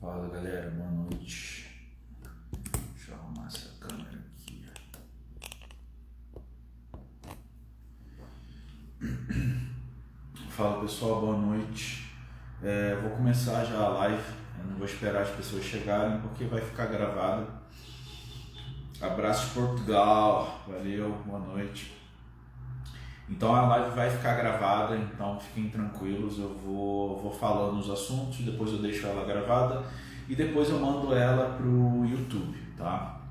Fala galera, boa noite. Deixa eu arrumar essa câmera aqui. Fala pessoal, boa noite. Vou começar já a live. Eu não vou esperar as pessoas chegarem porque vai ficar gravado. Abraço de Portugal, valeu, boa noite. Então a live vai ficar gravada, então fiquem tranquilos, eu vou falando os assuntos, depois eu deixo ela gravada e depois eu mando ela pro YouTube, tá?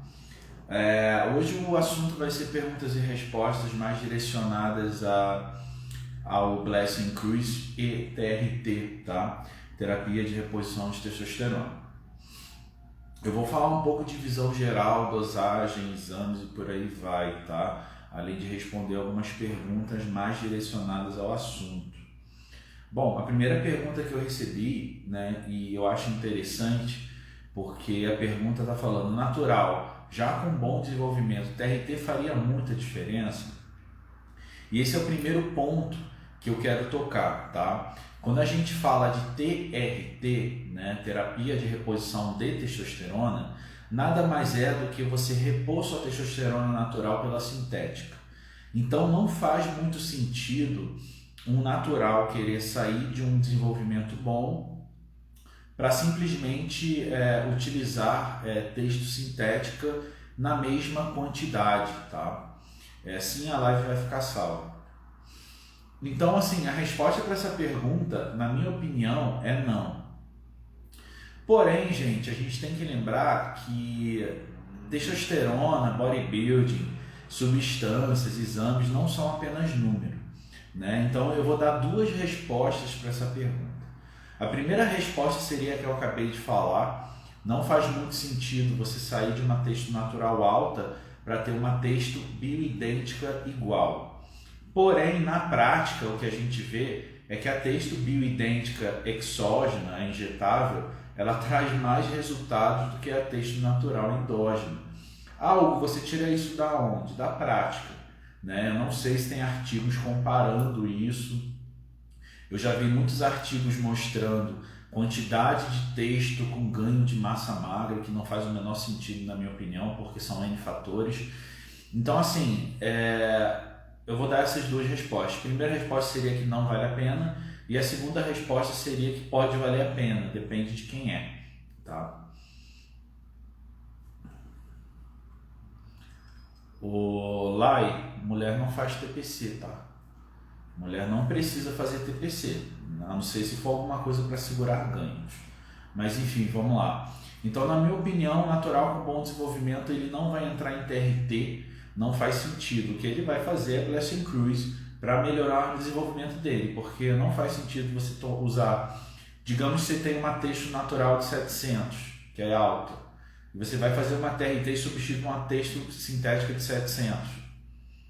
Hoje o assunto vai ser perguntas e respostas mais direcionadas ao Blessing Cruise e TRT, tá? Terapia de reposição de testosterona. Eu vou falar um pouco de visão geral, dosagem, exames e por aí vai, tá? Além de responder algumas perguntas mais direcionadas ao assunto. Bom, a primeira pergunta que eu recebi, né, e eu acho interessante, porque a pergunta está falando, natural, já com bom desenvolvimento, TRT faria muita diferença? E esse é o primeiro ponto que eu quero tocar, tá? Quando a gente fala de TRT, né, terapia de reposição de testosterona, nada mais é do que você repor sua testosterona natural pela sintética. Então não faz muito sentido um natural querer sair de um desenvolvimento bom para simplesmente utilizar testo sintética na mesma quantidade, tá? Assim a live vai ficar salva. Então, assim, a resposta para essa pergunta, na minha opinião, é não. Porém, gente, a gente tem que lembrar que testosterona, bodybuilding, substâncias, exames não são apenas número, né? Então eu vou dar duas respostas para essa pergunta. A primeira resposta seria a que eu acabei de falar. Não faz muito sentido você sair de uma testo natural alta para ter uma testo bioidêntica igual. Porém, na prática, o que a gente vê é que a testo bioidêntica exógena, a injetável, ela traz mais resultados do que a testo natural endógena. Você tira isso da onde? Da prática, né? Eu não sei se tem artigos comparando isso. Eu já vi muitos artigos mostrando quantidade de testo com ganho de massa magra, que não faz o menor sentido na minha opinião, porque são N fatores. Então, assim, eu vou dar essas duas respostas. A primeira resposta seria que não vale a pena e a segunda resposta seria que pode valer a pena, depende de quem é, tá? O Lai, mulher não faz TPC, tá? Mulher não precisa fazer TPC, a não ser se for alguma coisa para segurar ganhos. Mas enfim, vamos lá. Então, na minha opinião, natural com bom desenvolvimento, ele não vai entrar em TRT, não faz sentido. O que ele vai fazer é Blessing Cruise para melhorar o desenvolvimento dele, porque não faz sentido você usar, digamos que você tem uma testo natural de 700, que é alta, e você vai fazer uma TRT e substituir uma testo sintética de 700.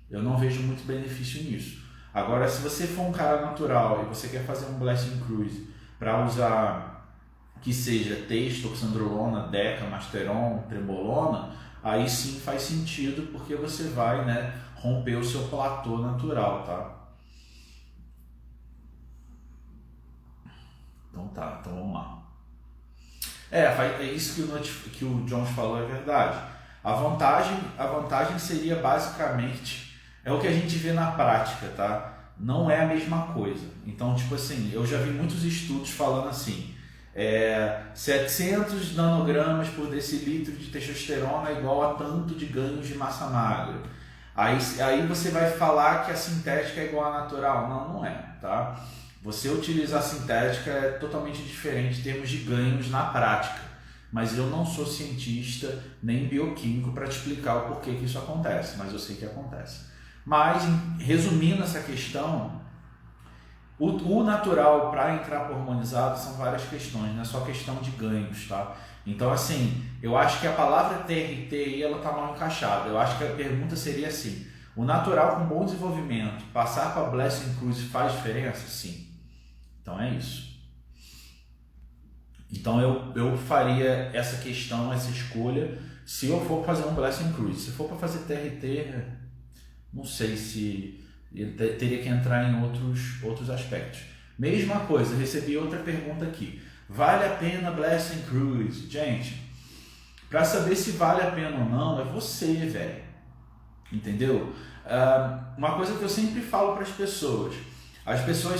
Eu não vejo muito benefício nisso. Agora, se você for um cara natural e você quer fazer um Blessing Cruise para usar que seja testo, oxandrolona, deca, masteron, trembolona, aí sim faz sentido, porque você vai, né, romper o seu platô natural, tá? Então vamos lá. É isso que o Jones falou, é verdade. A vantagem seria basicamente, é o que a gente vê na prática, tá? Não é a mesma coisa. Então, tipo assim, eu já vi muitos estudos falando assim, 700 nanogramas por decilitro de testosterona é igual a tanto de ganhos de massa magra. Aí você vai falar que a sintética é igual à natural. Não é, tá? Você utilizar a sintética é totalmente diferente em termos de ganhos na prática. Mas eu não sou cientista nem bioquímico para te explicar o porquê que isso acontece, mas eu sei que acontece. Mas, resumindo essa questão, o natural para entrar por hormonizado são várias questões, não é só questão de ganhos, tá? Então, assim, eu acho que a palavra TRT aí, ela tá mal encaixada. Eu acho que a pergunta seria assim, o natural com bom desenvolvimento, passar para Blessing Cruise faz diferença? Sim. Então é isso. Então eu faria essa questão, essa escolha, se eu for fazer um Blessing Cruise. Se for para fazer TRT, não sei se ele teria que entrar em outros aspectos. Mesma coisa, recebi outra pergunta aqui. Vale a pena Blessing Cruise? Gente, para saber se vale a pena ou não, é você, velho. Entendeu? Uma coisa que eu sempre falo para as pessoas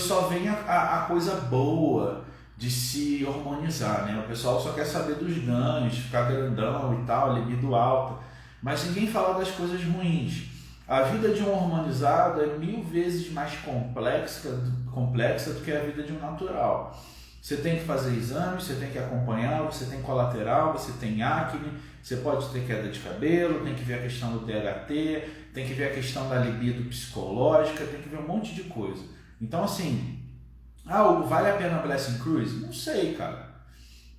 só veem a coisa boa de se hormonizar, né? O pessoal só quer saber dos ganhos, ficar grandão e tal, libido alta, mas ninguém fala das coisas ruins. A vida de um hormonizado é 1000 vezes mais complexa do que a vida de um natural. Você tem que fazer exames, você tem que acompanhar, você tem colateral, você tem acne, você pode ter queda de cabelo, tem que ver a questão do DHT, tem que ver a questão da libido psicológica, tem que ver um monte de coisa. Então assim, vale a pena Blessing Cruise? Não sei, cara.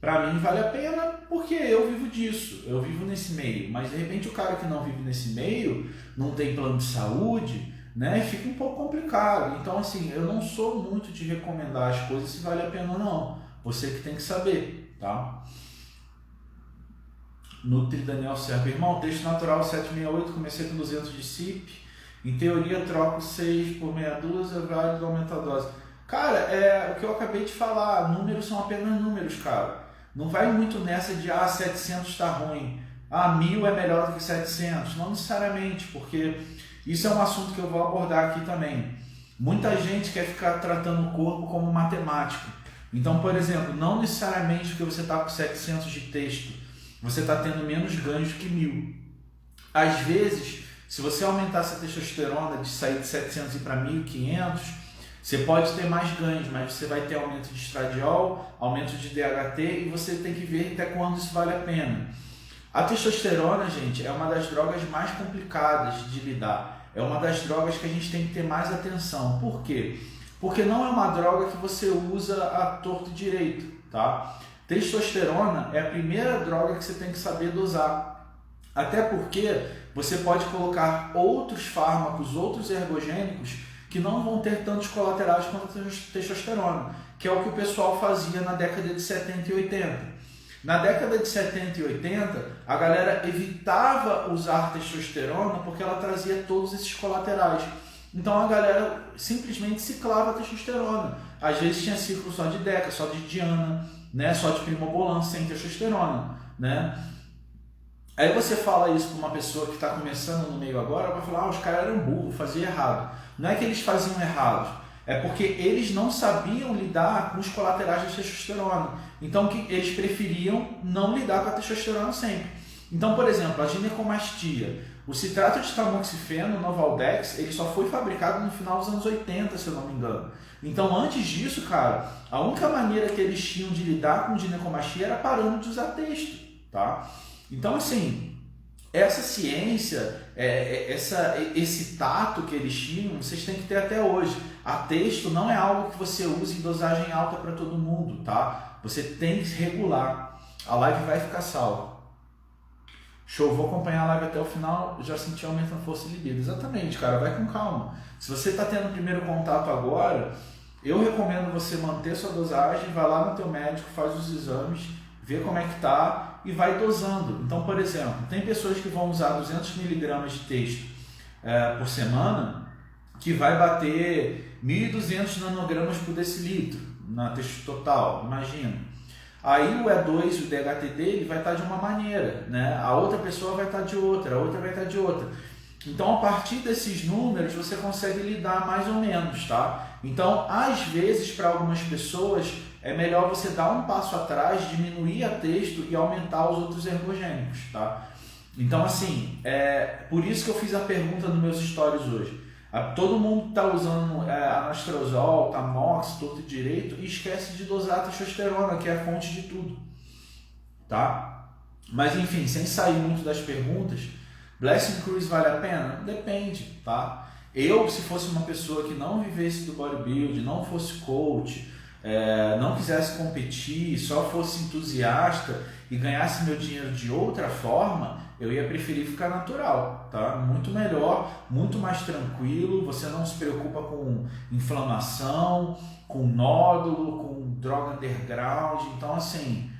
Pra mim vale a pena porque eu vivo disso, eu vivo nesse meio. Mas de repente o cara que não vive nesse meio, não tem plano de saúde, né, fica um pouco complicado. Então assim, eu não sou muito de recomendar as coisas se vale a pena ou não. Você que tem que saber, tá? Nutri Daniel Serpa, irmão, texto natural 768, comecei com 200 de CIP. Em teoria troco 6 por meia dúzia, válido aumenta a dose. Cara, é o que eu acabei de falar, números são apenas números, cara. Não vai muito nessa de 700 está ruim, 1000 é melhor do que 700. Não necessariamente, porque isso é um assunto que eu vou abordar aqui também. Muita gente quer ficar tratando o corpo como matemática. Então, por exemplo, não necessariamente porque você está com 700 de texto, você está tendo menos ganhos que 1000. Às vezes, se você aumentar essa testosterona de sair de 700 e ir para 1500, você pode ter mais ganhos, mas você vai ter aumento de estradiol, aumento de DHT e você tem que ver até quando isso vale a pena. A testosterona, gente, é uma das drogas mais complicadas de lidar. É uma das drogas que a gente tem que ter mais atenção. Por quê? Porque não é uma droga que você usa à torto e direito, tá? Testosterona é a primeira droga que você tem que saber dosar. Até porque você pode colocar outros fármacos, outros ergogênicos que não vão ter tantos colaterais quanto a testosterona, que é o que o pessoal fazia na década de 70 e 80. Na década de 70 e 80, a galera evitava usar testosterona porque ela trazia todos esses colaterais. Então a galera simplesmente ciclava a testosterona. Às vezes tinha ciclo só de Deca, só de Diana, né? Só de Primobolan sem testosterona, né? Aí você fala isso para uma pessoa que está começando no meio agora, vai falar, os caras eram burros, faziam errado. Não é que eles faziam errado, é porque eles não sabiam lidar com os colaterais da testosterona. Então eles preferiam não lidar com a testosterona sempre. Então, por exemplo, a ginecomastia, o citrato de tamoxifeno, o Novaldex, ele só foi fabricado no final dos anos 80, se eu não me engano. Então, antes disso, cara, a única maneira que eles tinham de lidar com ginecomastia era parando de usar texto, tá? Então, assim, essa ciência, esse tato que eles tinham, vocês têm que ter até hoje. A texto não é algo que você use em dosagem alta para todo mundo, tá? Você tem que regular. A live vai ficar salva. Show, vou acompanhar a live até o final, já senti aumento na força e libido. Exatamente, cara, vai com calma. Se você está tendo o primeiro contato agora, eu recomendo você manter sua dosagem, vai lá no teu médico, faz os exames, vê como é que tá e vai dosando. Então, por exemplo, tem pessoas que vão usar 200 mg de texto por semana, que vai bater 1.200 nanogramas por decilitro na texto total, imagina. Aí o E2, o DHT dele vai estar de uma maneira, né? A outra pessoa vai estar de outra, a outra vai estar de outra. Então, a partir desses números, você consegue lidar mais ou menos, tá? Então, às vezes, para algumas pessoas, é melhor você dar um passo atrás, diminuir a texto e aumentar os outros ergogênicos, tá? Então, assim, por isso que eu fiz a pergunta nos meus stories hoje. Todo mundo está usando anastrozol, tamox, torto e direito e esquece de dosar a testosterona, que é a fonte de tudo, tá? Mas, enfim, sem sair muito das perguntas, Blessing Cruise vale a pena? Depende, tá? Eu, se fosse uma pessoa que não vivesse do bodybuilding, não fosse coach, não quisesse competir, só fosse entusiasta e ganhasse meu dinheiro de outra forma, eu ia preferir ficar natural, tá? Muito melhor, muito mais tranquilo, você não se preocupa com inflamação, com nódulo, com droga underground, então assim,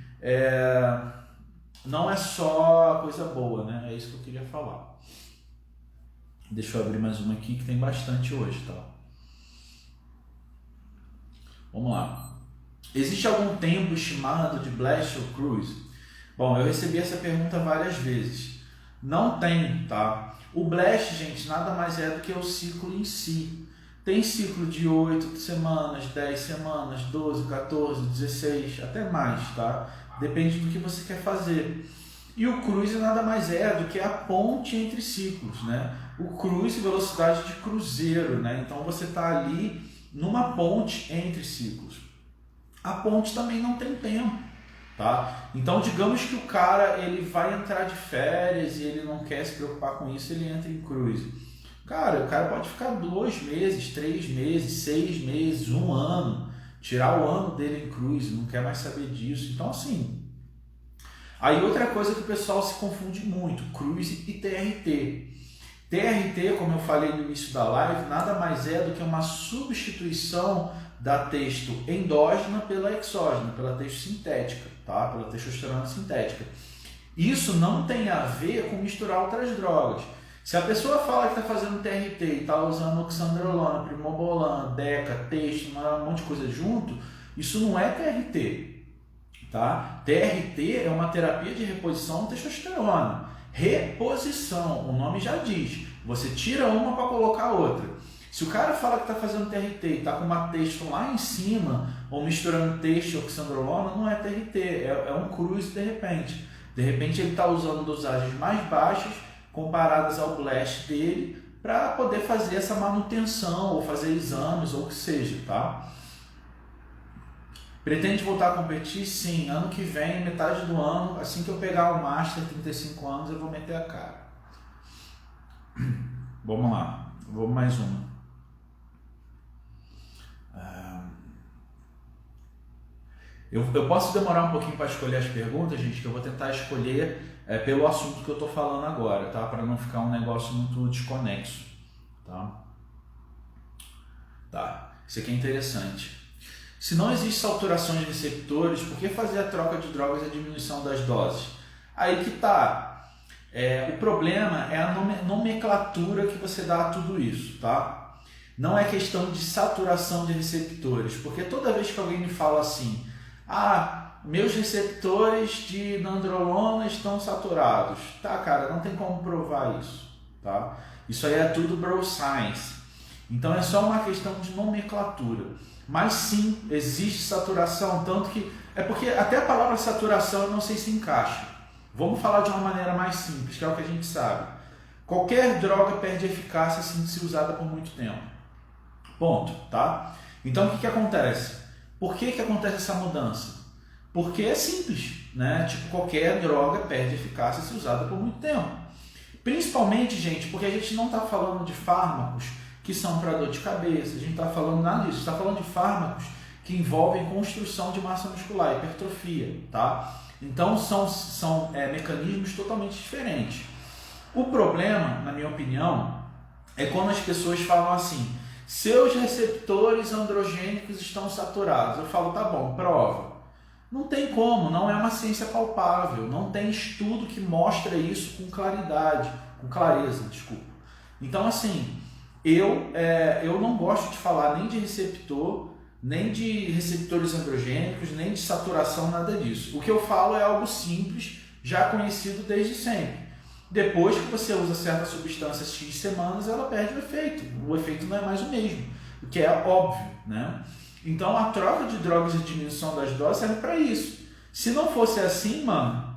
não é só coisa boa, né? É isso que eu queria falar. Deixa eu abrir mais uma aqui que tem bastante hoje, tá? Vamos lá. Existe algum tempo estimado de blast ou cruise? Bom, eu recebi essa pergunta várias vezes. Não tem, tá? O blast, gente, nada mais é do que o ciclo em si. Tem ciclo de 8 semanas, 10 semanas, 12, 14, 16, até mais, tá? Depende do que você quer fazer. E o cruise nada mais é do que a ponte entre ciclos, né? O cruise, velocidade de cruzeiro, né? Então você está ali numa ponte entre ciclos. A ponte também não tem tempo, tá? Então digamos que o cara ele vai entrar de férias e ele não quer se preocupar com isso, ele entra em cruise. Cara, o cara pode ficar 2 meses, 3 meses, 6 meses, 1 ano, tirar o ano dele em cruise, não quer mais saber disso. Então assim, aí outra coisa que o pessoal se confunde muito, cruise e TRT. TRT, como eu falei no início da live, nada mais é do que uma substituição da testo endógena pela exógena, pela testo sintética, tá? Pela testosterona sintética. Isso não tem a ver com misturar outras drogas. Se a pessoa fala que está fazendo TRT e está usando oxandrolona, primobolan, deca, testo, um monte de coisa junto, isso não é TRT, tá? TRT é uma terapia de reposição de testosterona. Reposição, o nome já diz. Você tira uma para colocar outra. Se o cara fala que está fazendo TRT e está com uma testo lá em cima, ou misturando testo e oxandrolona, não é TRT, é um cruise de repente. De repente ele está usando dosagens mais baixas, comparadas ao blast dele, para poder fazer essa manutenção, ou fazer exames, ou o que seja, tá? Pretende voltar a competir? Sim, ano que vem, metade do ano, assim que eu pegar o Master, 35 anos, eu vou meter a cara. Vamos lá, vamos mais uma. Eu posso demorar um pouquinho para escolher as perguntas, gente, que eu vou tentar escolher pelo assunto que eu estou falando agora, tá? Para não ficar um negócio muito desconexo, tá? Tá, isso aqui é interessante. Se não existe saturação de receptores, por que fazer a troca de drogas e a diminuição das doses? Aí que tá. O problema é a nomenclatura que você dá a tudo isso, tá? Não é questão de saturação de receptores, porque toda vez que alguém me fala assim, meus receptores de nandrolona estão saturados. Tá, cara, não tem como provar isso, tá? Isso aí é tudo bro science. Então é só uma questão de nomenclatura. Mas sim, existe saturação, tanto que... É porque até a palavra saturação eu não sei se encaixa. Vamos falar de uma maneira mais simples, que é o que a gente sabe. Qualquer droga perde eficácia se usada por muito tempo. Ponto, tá? Então o que acontece? Por que acontece essa mudança? Porque é simples, né? Tipo, qualquer droga perde eficácia se usada por muito tempo. Principalmente, gente, porque a gente não está falando de fármacos que são para dor de cabeça, a gente está falando nada disso, está falando de fármacos que envolvem construção de massa muscular, hipertrofia, tá? Então são mecanismos totalmente diferentes. O problema, na minha opinião, é quando as pessoas falam assim, seus receptores androgênicos estão saturados. Eu falo, tá bom, prova. Não tem como, não é uma ciência palpável, não tem estudo que mostre isso com clareza. Então, assim, eu não gosto de falar nem de receptor, nem de receptores androgênicos, nem de saturação, nada disso. O que eu falo é algo simples, já conhecido desde sempre. Depois que você usa certa substância X semanas, ela perde o efeito. O efeito não é mais o mesmo, o que é óbvio, né? Então a troca de drogas e diminuição das doses serve para isso. Se não fosse assim, mano,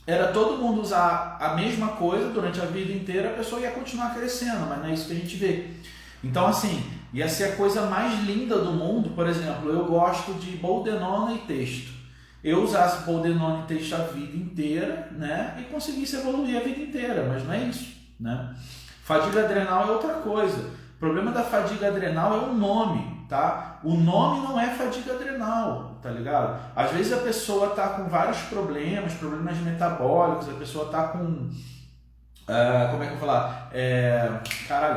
era todo mundo usar a mesma coisa durante a vida inteira, a pessoa ia continuar crescendo, mas não é isso que a gente vê. Então assim, ia ser a coisa mais linda do mundo. Por exemplo, eu gosto de boldenona e testo. Eu usasse boldenona e testo a vida inteira, né, e conseguisse evoluir a vida inteira, mas não é isso, né? Fadiga adrenal é outra coisa. O problema da fadiga adrenal é o nome, tá? O nome não é fadiga adrenal, tá ligado? Às vezes a pessoa tá com vários problemas metabólicos, a pessoa tá com como é que eu vou falar?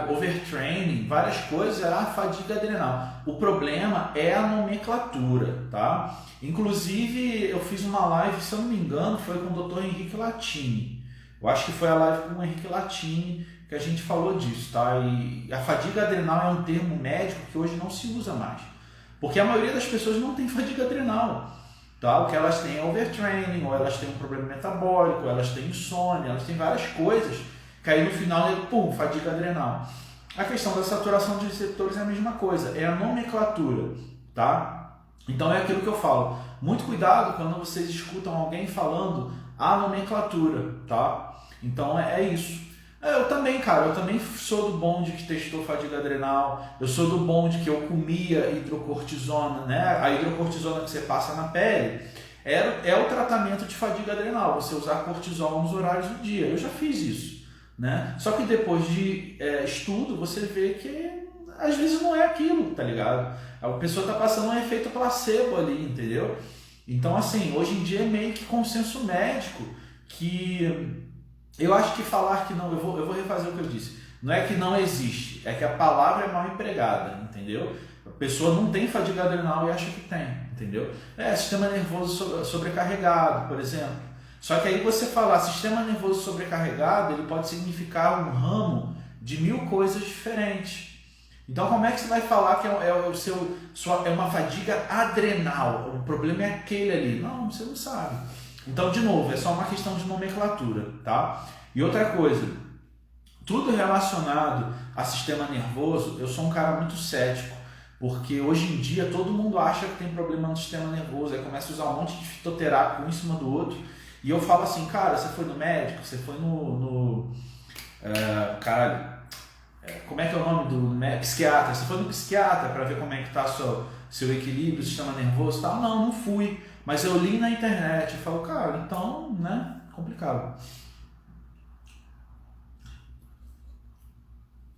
Overtraining, várias coisas, fadiga adrenal. O problema é a nomenclatura, tá? Inclusive, eu fiz uma live, se eu não me engano, foi com o Dr. Henrique Latini. Eu acho que foi a live com o Henrique Latini que a gente falou disso, tá? E a fadiga adrenal é um termo médico que hoje não se usa mais. Porque a maioria das pessoas não tem fadiga adrenal. Tá? O que elas têm é overtraining, ou elas têm um problema metabólico, ou elas têm insônia, elas têm várias coisas, que aí no final é, pum, fadiga adrenal. A questão da saturação de receptores é a mesma coisa, é a nomenclatura, tá? Então é aquilo que eu falo, muito cuidado quando vocês escutam alguém falando a nomenclatura, tá? Então é isso. Eu também, cara, eu também sou do bonde que testou fadiga adrenal, eu sou do bonde que eu comia hidrocortisona, né? A hidrocortisona que você passa na pele é o tratamento de fadiga adrenal, você usar cortisol nos horários do dia. Eu já fiz isso, né? Só que depois de estudo, você vê que às vezes não é aquilo, tá ligado? A pessoa tá passando um efeito placebo ali, entendeu? Então, assim, hoje em dia é meio que consenso médico que... Eu acho que falar que não, eu vou refazer o que eu disse. Não é que não existe, é que a palavra é mal empregada, entendeu? A pessoa não tem fadiga adrenal e acha que tem, entendeu? Sistema nervoso sobrecarregado, por exemplo. Só que aí você falar sistema nervoso sobrecarregado, ele pode significar um ramo de 1000 coisas diferentes. Então como é que você vai falar que é uma fadiga adrenal? O problema é aquele ali. Não, você não sabe. Então, de novo, é só uma questão de nomenclatura, tá? E outra coisa, tudo relacionado a sistema nervoso, eu sou um cara muito cético, porque hoje em dia todo mundo acha que tem problema no sistema nervoso, aí começa a usar um monte de fitoterápico um em cima do outro, e eu falo assim, cara, você foi no médico, você foi como é que é o nome do psiquiatra? Você foi no psiquiatra para ver como é que tá seu equilíbrio, sistema nervoso e tal? Não fui. Mas eu li na internet, eu falo, cara, então, né, complicado.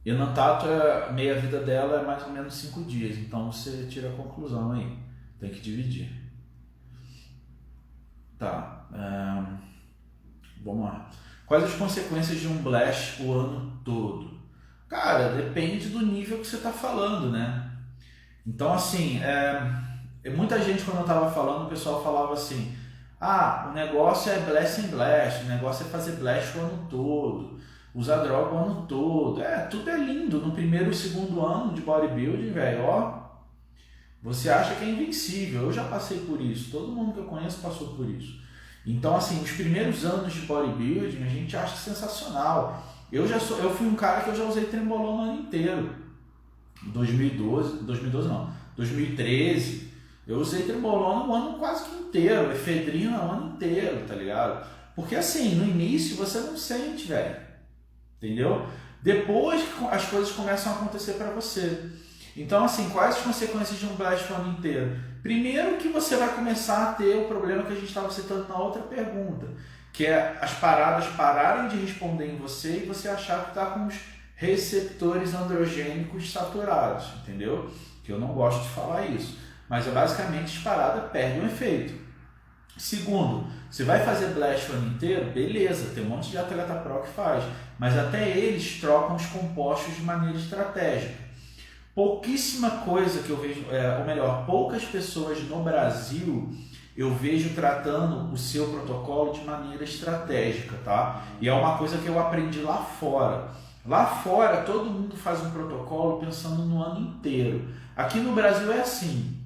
E no tato, a meia-vida dela é mais ou menos 5 dias, então você tira a conclusão aí, tem que dividir. Tá, vamos lá. Quais as consequências de um blast o ano todo? Cara, depende do nível que você está falando, né? Então, assim, muita gente, quando eu estava falando, o pessoal falava assim, o negócio é blast em blast, o negócio é fazer blast o ano todo, usar droga o ano todo. Tudo é lindo. No primeiro e segundo ano de bodybuilding, velho, você acha que é invencível. Eu já passei por isso, todo mundo que eu conheço passou por isso. Então, assim, os primeiros anos de bodybuilding, a gente acha sensacional. Eu fui um cara que eu já usei trembolona o ano inteiro. 2013, eu usei trembolona o ano quase que inteiro, efedrina o ano inteiro, tá ligado? Porque assim, no início você não sente, velho, entendeu? Depois que as coisas começam a acontecer para você. Então assim, quais as consequências de um blast o ano inteiro? Primeiro que você vai começar a ter o problema que a gente estava citando na outra pergunta, que é as paradas pararem de responder em você e você achar que está com os receptores androgênicos saturados, entendeu? Que eu não gosto de falar isso, mas basicamente as paradas perdem o efeito. Segundo, você vai fazer blast o ano inteiro? Beleza, tem um monte de atleta pro que faz, mas até eles trocam os compostos de maneira estratégica. Pouquíssima coisa que eu vejo, ou melhor, poucas pessoas no Brasil eu vejo tratando o seu protocolo de maneira estratégica, tá? E é uma coisa que eu aprendi lá fora. Lá fora, todo mundo faz um protocolo pensando no ano inteiro. Aqui no Brasil é assim.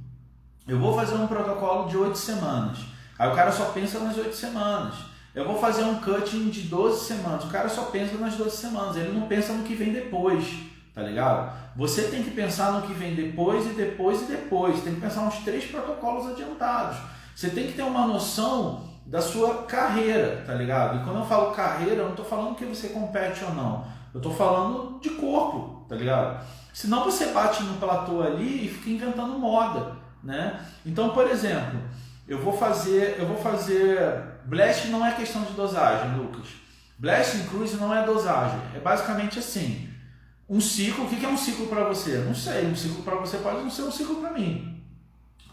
Eu vou fazer um protocolo de 8 semanas. Aí o cara só pensa nas 8 semanas. Eu vou fazer um cutting de 12 semanas. O cara só pensa nas 12 semanas. Ele não pensa no que vem depois, tá ligado? Você tem que pensar no que vem depois e depois e depois. Tem que pensar uns 3 protocolos adiantados. Você tem que ter uma noção da sua carreira, tá ligado? E quando eu falo carreira, eu não estou falando que você compete ou não. Eu estou falando de corpo, tá ligado? Senão você bate no platô ali e fica inventando moda, né? Então, por exemplo, eu vou fazer blast não é questão de dosagem, Lucas. Blast em cruise não é dosagem. É basicamente assim, um ciclo. O que é um ciclo para você? Não sei. Um ciclo para você pode não ser um ciclo para mim,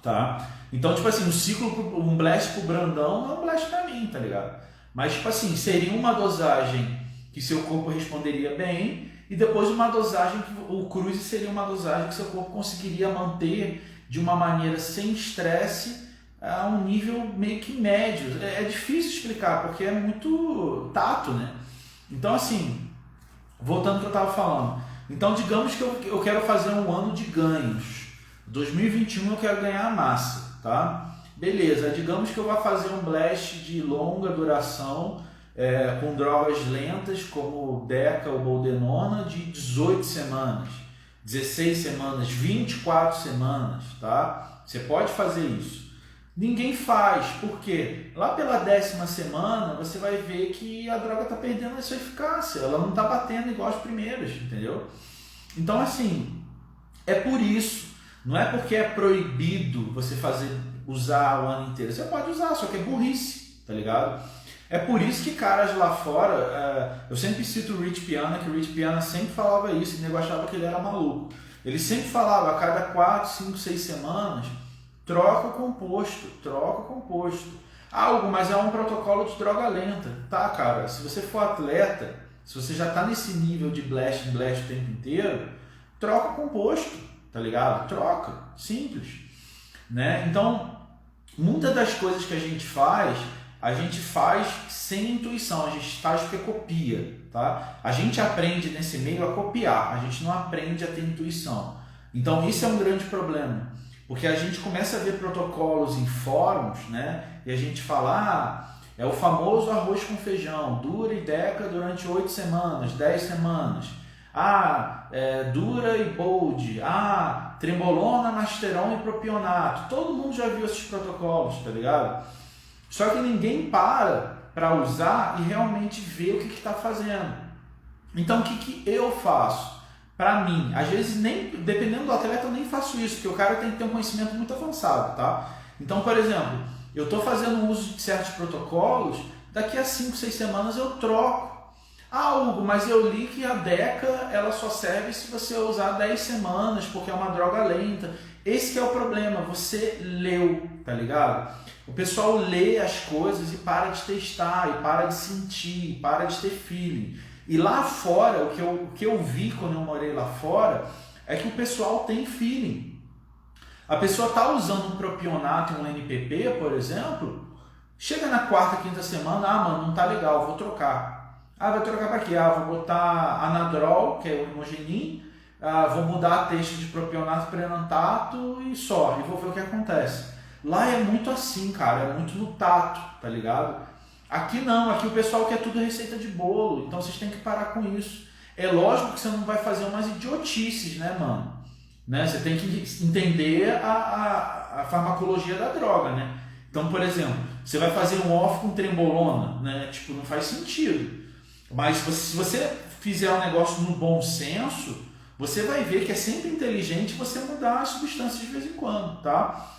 tá? Então, tipo assim, um blast pro Brandão não é um blast para mim, tá ligado? Mas, tipo assim, seria uma dosagem que seu corpo responderia bem, e depois uma dosagem que o cruise seria uma dosagem que seu corpo conseguiria manter de uma maneira sem estresse a um nível meio que médio. É difícil explicar porque é muito tato, né? Então assim, voltando ao que eu estava falando, então digamos que eu quero fazer um ano de ganhos, 2021 eu quero ganhar massa, tá? Beleza, digamos que eu vou fazer um blast de longa duração, com drogas lentas como Deca ou Boldenona de 18 semanas, 16 semanas, 24 semanas, tá? Você pode fazer isso. Ninguém faz, porque lá pela 10ª semana você vai ver que a droga está perdendo a sua eficácia, ela não está batendo igual as primeiras, entendeu? Então assim, é por isso, não é porque é proibido você usar o ano inteiro, você pode usar, só que é burrice, tá ligado? É por isso que caras lá fora, eu sempre cito o Rich Piana, que o Rich Piana sempre falava isso, e o nego achava que ele era maluco. Ele sempre falava, a cada 4, 5, 6 semanas, troca o composto. Algo, mas é um protocolo de droga lenta. Tá, cara, se você for atleta, se você já tá nesse nível de blast o tempo inteiro, troca o composto, tá ligado? Troca, simples. Né? Então, muitas das coisas que a gente faz sem intuição, a gente faz porque copia, tá? A gente aprende nesse meio a copiar, a gente não aprende a ter intuição. Então isso é um grande problema, porque a gente começa a ver protocolos em fóruns, né? E a gente fala, é o famoso arroz com feijão, dura e deca durante 8 semanas, 10 semanas. Dura e bold, trembolona, masteron e propionato. Todo mundo já viu esses protocolos, tá ligado? Só que ninguém para usar e realmente ver o que está fazendo. Então o que eu faço? Para mim, às vezes, dependendo do atleta, eu nem faço isso, porque o cara tem que ter um conhecimento muito avançado, tá? Então, por exemplo, eu estou fazendo uso de certos protocolos, daqui a 5, 6 semanas eu troco. Hugo, mas eu li que a Deca ela só serve se você usar 10 semanas, porque é uma droga lenta. Esse que é o problema, você leu, tá ligado? O pessoal lê as coisas e para de testar, e para de sentir, e para de ter feeling. E lá fora, o que eu vi quando eu morei lá fora, é que o pessoal tem feeling. A pessoa está usando um propionato e um NPP, por exemplo, chega na 4ª, 5ª semana, mano, não tá legal, vou trocar. Vai trocar para quê? Vou botar Anadrol, que é o Imogenin, vou mudar a texto de propionato para enantato e só, e vou ver o que acontece. Lá é muito assim, cara, é muito no tato, tá ligado? Aqui não, aqui o pessoal quer tudo receita de bolo, então vocês têm que parar com isso. É lógico que você não vai fazer umas idiotices, né, mano? Né? Você tem que entender a farmacologia da droga, né? Então, por exemplo, você vai fazer um off com trembolona, né? Tipo, não faz sentido. Mas se você fizer um negócio no bom senso, você vai ver que é sempre inteligente você mudar as substâncias de vez em quando, tá?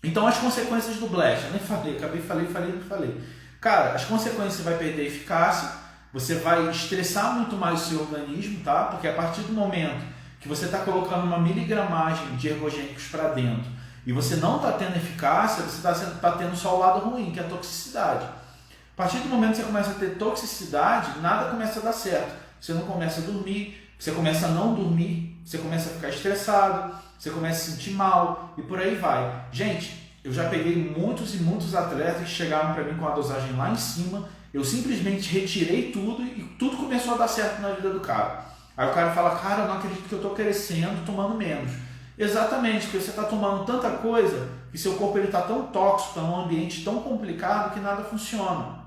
Então as consequências do blast, eu nem falei. Cara, as consequências, você vai perder eficácia, você vai estressar muito mais o seu organismo, tá? Porque a partir do momento que você está colocando uma miligramagem de ergogênicos para dentro e você não está tendo eficácia, você está tendo só o lado ruim, que é a toxicidade. A partir do momento que você começa a ter toxicidade, nada começa a dar certo. Você não começa a dormir, você começa a não dormir, você começa a ficar estressado, você começa a se sentir mal e por aí vai. Gente, eu já peguei muitos e muitos atletas que chegaram para mim com a dosagem lá em cima, eu simplesmente retirei tudo e tudo começou a dar certo na vida do cara. Aí o cara fala, cara, eu não acredito que eu estou crescendo tomando menos. Exatamente, porque você está tomando tanta coisa que seu corpo está tão tóxico, está num ambiente tão complicado que nada funciona.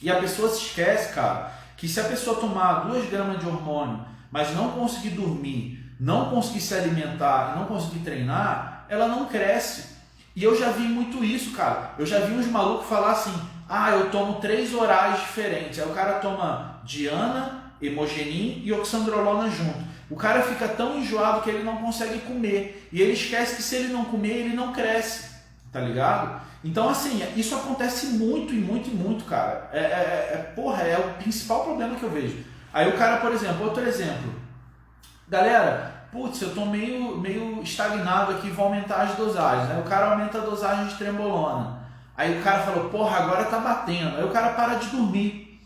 E a pessoa se esquece, cara, que se a pessoa tomar 2 gramas de hormônio, mas não conseguir dormir, não conseguir se alimentar e não conseguir treinar, ela não cresce. E eu já vi muito isso, cara. Eu já vi uns malucos falar assim, eu tomo 3 orais diferentes. Aí o cara toma Diana, Imogenin e oxandrolona junto. O cara fica tão enjoado que ele não consegue comer. E ele esquece que se ele não comer, ele não cresce. Tá ligado? Então, assim, isso acontece muito, cara. É o principal problema que eu vejo. Aí o cara, por exemplo, outro exemplo. Galera, putz, eu tô meio estagnado aqui, vou aumentar as dosagens. Aí o cara aumenta a dosagem de trembolona. Aí o cara falou, porra, agora tá batendo. Aí o cara para de dormir.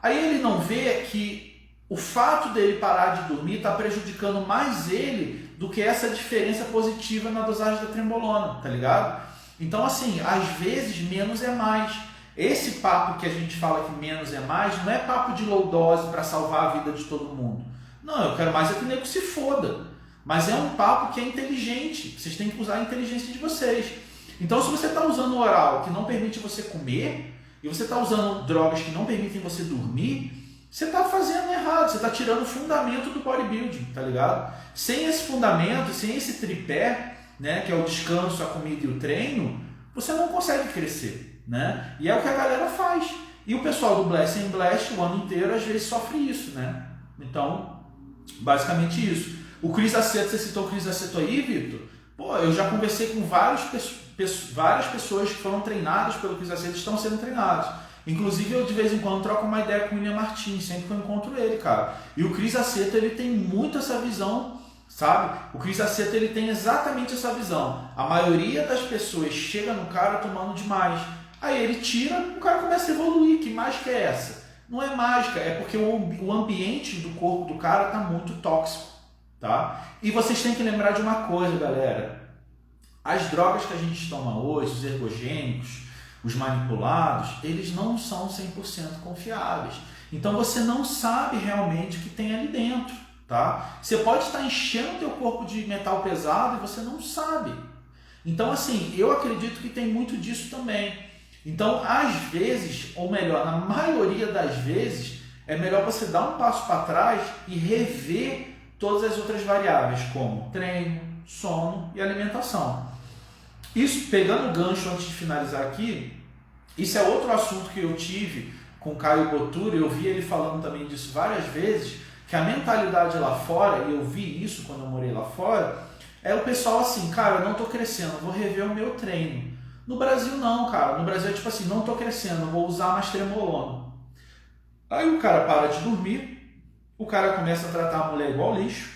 Aí ele não vê que o fato dele parar de dormir está prejudicando mais ele do que essa diferença positiva na dosagem da trembolona, tá ligado? Então, assim, às vezes menos é mais. Esse papo que a gente fala que menos é mais não é papo de low dose para salvar a vida de todo mundo. Não, eu quero mais é que o nego se foda. mas é um papo que é inteligente, vocês têm que usar a inteligência de vocês. Então, se você está usando oral que não permite você comer, e você está usando drogas que não permitem você dormir, você está fazendo errado, você está tirando o fundamento do bodybuilding, tá ligado? Sem esse fundamento, sem esse tripé, né, que é o descanso, a comida e o treino, você não consegue crescer, né? E é o que a galera faz. E o pessoal do Blast and Blast o ano inteiro às vezes sofre isso, né? Então, basicamente isso. O Cris Aceto, você citou o Cris Aceto aí, Vitor? Pô, eu já conversei com várias pessoas que foram treinadas pelo Cris Aceto e estão sendo treinadas. Inclusive, eu de vez em quando troco uma ideia com o William Martins, sempre que eu encontro ele, cara. E o Cris Aceto, ele tem muito essa visão, sabe? O Cris Aceto, ele tem exatamente essa visão. A maioria das pessoas chega no cara tomando demais. Aí ele tira, o cara começa a evoluir. Que mágica é essa? Não é mágica, é porque o ambiente do corpo do cara está muito tóxico, tá? E vocês têm que lembrar de uma coisa, galera. As drogas que a gente toma hoje, os ergogênicos, os manipulados, eles não são 100% confiáveis. Então você não sabe realmente o que tem ali dentro, tá? Você pode estar enchendo o teu corpo de metal pesado e você não sabe. Então, assim, eu acredito que tem muito disso também. Então, às vezes, ou melhor, na maioria das vezes, é melhor você dar um passo para trás e rever todas as outras variáveis, como treino, sono e alimentação. Isso, pegando o gancho antes de finalizar aqui, isso é outro assunto que eu tive com o Caio Botura, eu vi ele falando também disso várias vezes, que a mentalidade lá fora, e eu vi isso quando eu morei lá fora, é o pessoal assim, cara, eu não estou crescendo, vou rever o meu treino. No Brasil não, cara. No Brasil é tipo assim, não tô crescendo, vou usar mais trembolona. Aí o cara para de dormir, o cara começa a tratar a mulher igual lixo,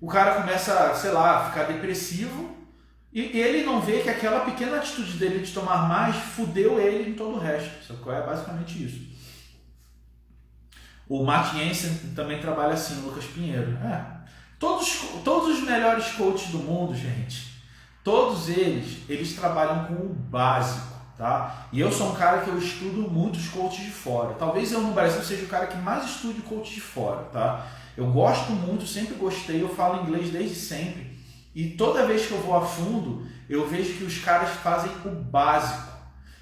o cara começa, sei lá, a ficar depressivo, e ele não vê que aquela pequena atitude dele de tomar mais fudeu ele em todo o resto. Isso é basicamente isso. O Martin Jensen também trabalha assim, o Lucas Pinheiro. Todos os melhores coaches do mundo, gente, todos eles trabalham com o básico, tá? E eu sou um cara que eu estudo muitos coaches de fora. Talvez eu no Brasil seja o cara que mais estude coach de fora, tá? Eu gosto muito, sempre gostei, eu falo inglês desde sempre. E toda vez que eu vou a fundo, eu vejo que os caras fazem o básico.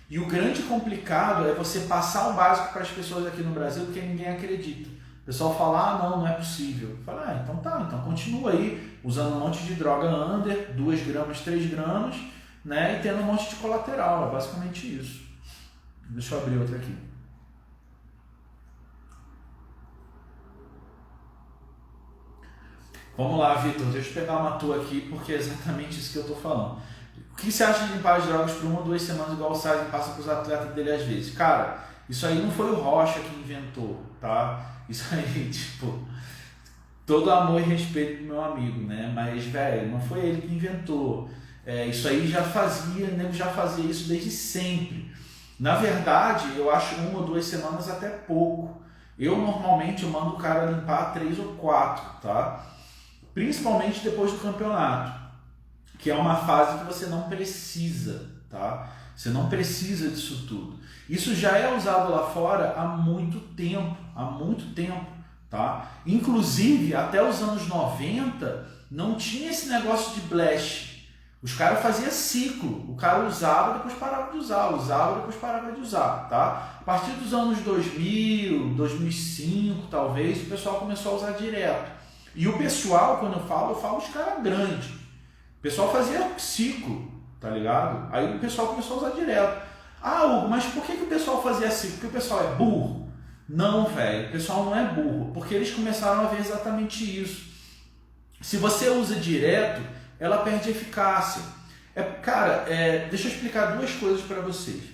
E o grande complicado é você passar o básico para as pessoas aqui no Brasil, porque ninguém acredita. O pessoal fala, não é possível. Fala, então tá, então continua aí, usando um monte de droga under, 2 gramas, 3 gramas, né, e tendo um monte de colateral, é basicamente isso. Deixa eu abrir outra aqui. Vamos lá, Vitor, deixa eu pegar uma tua aqui, porque é exatamente isso que eu tô falando. O que você acha de limpar as drogas por 1 ou 2 semanas, igual o Size passa para os atletas dele às vezes? Cara, isso aí não foi o Rocha que inventou, tá? Isso aí, tipo, todo amor e respeito do meu amigo, né? Mas, velho, não foi ele que inventou. Isso aí já fazia, o nego já fazia isso desde sempre. Na verdade, eu acho 1 ou 2 semanas até pouco. Eu normalmente mando o cara limpar 3 ou 4, tá? Principalmente depois do campeonato, que é uma fase que você não precisa, tá? Você não precisa disso tudo. Isso já é usado lá fora há muito tempo, tá? Inclusive, até os anos 90, não tinha esse negócio de blast. Os caras faziam ciclo. O cara usava, depois parava de usar. Usava, depois parava de usar, tá? A partir dos anos 2000, 2005, talvez, o pessoal começou a usar direto. E o pessoal, quando eu falo os caras grandes. O pessoal fazia ciclo, tá ligado? Aí o pessoal começou a usar direto. Ah, Hugo, mas por que o pessoal fazia ciclo? Porque o pessoal é burro? Não, velho, o pessoal não é burro. Porque eles começaram a ver exatamente isso. Se você usa direto, ela perde eficácia. Deixa eu explicar 2 coisas para vocês.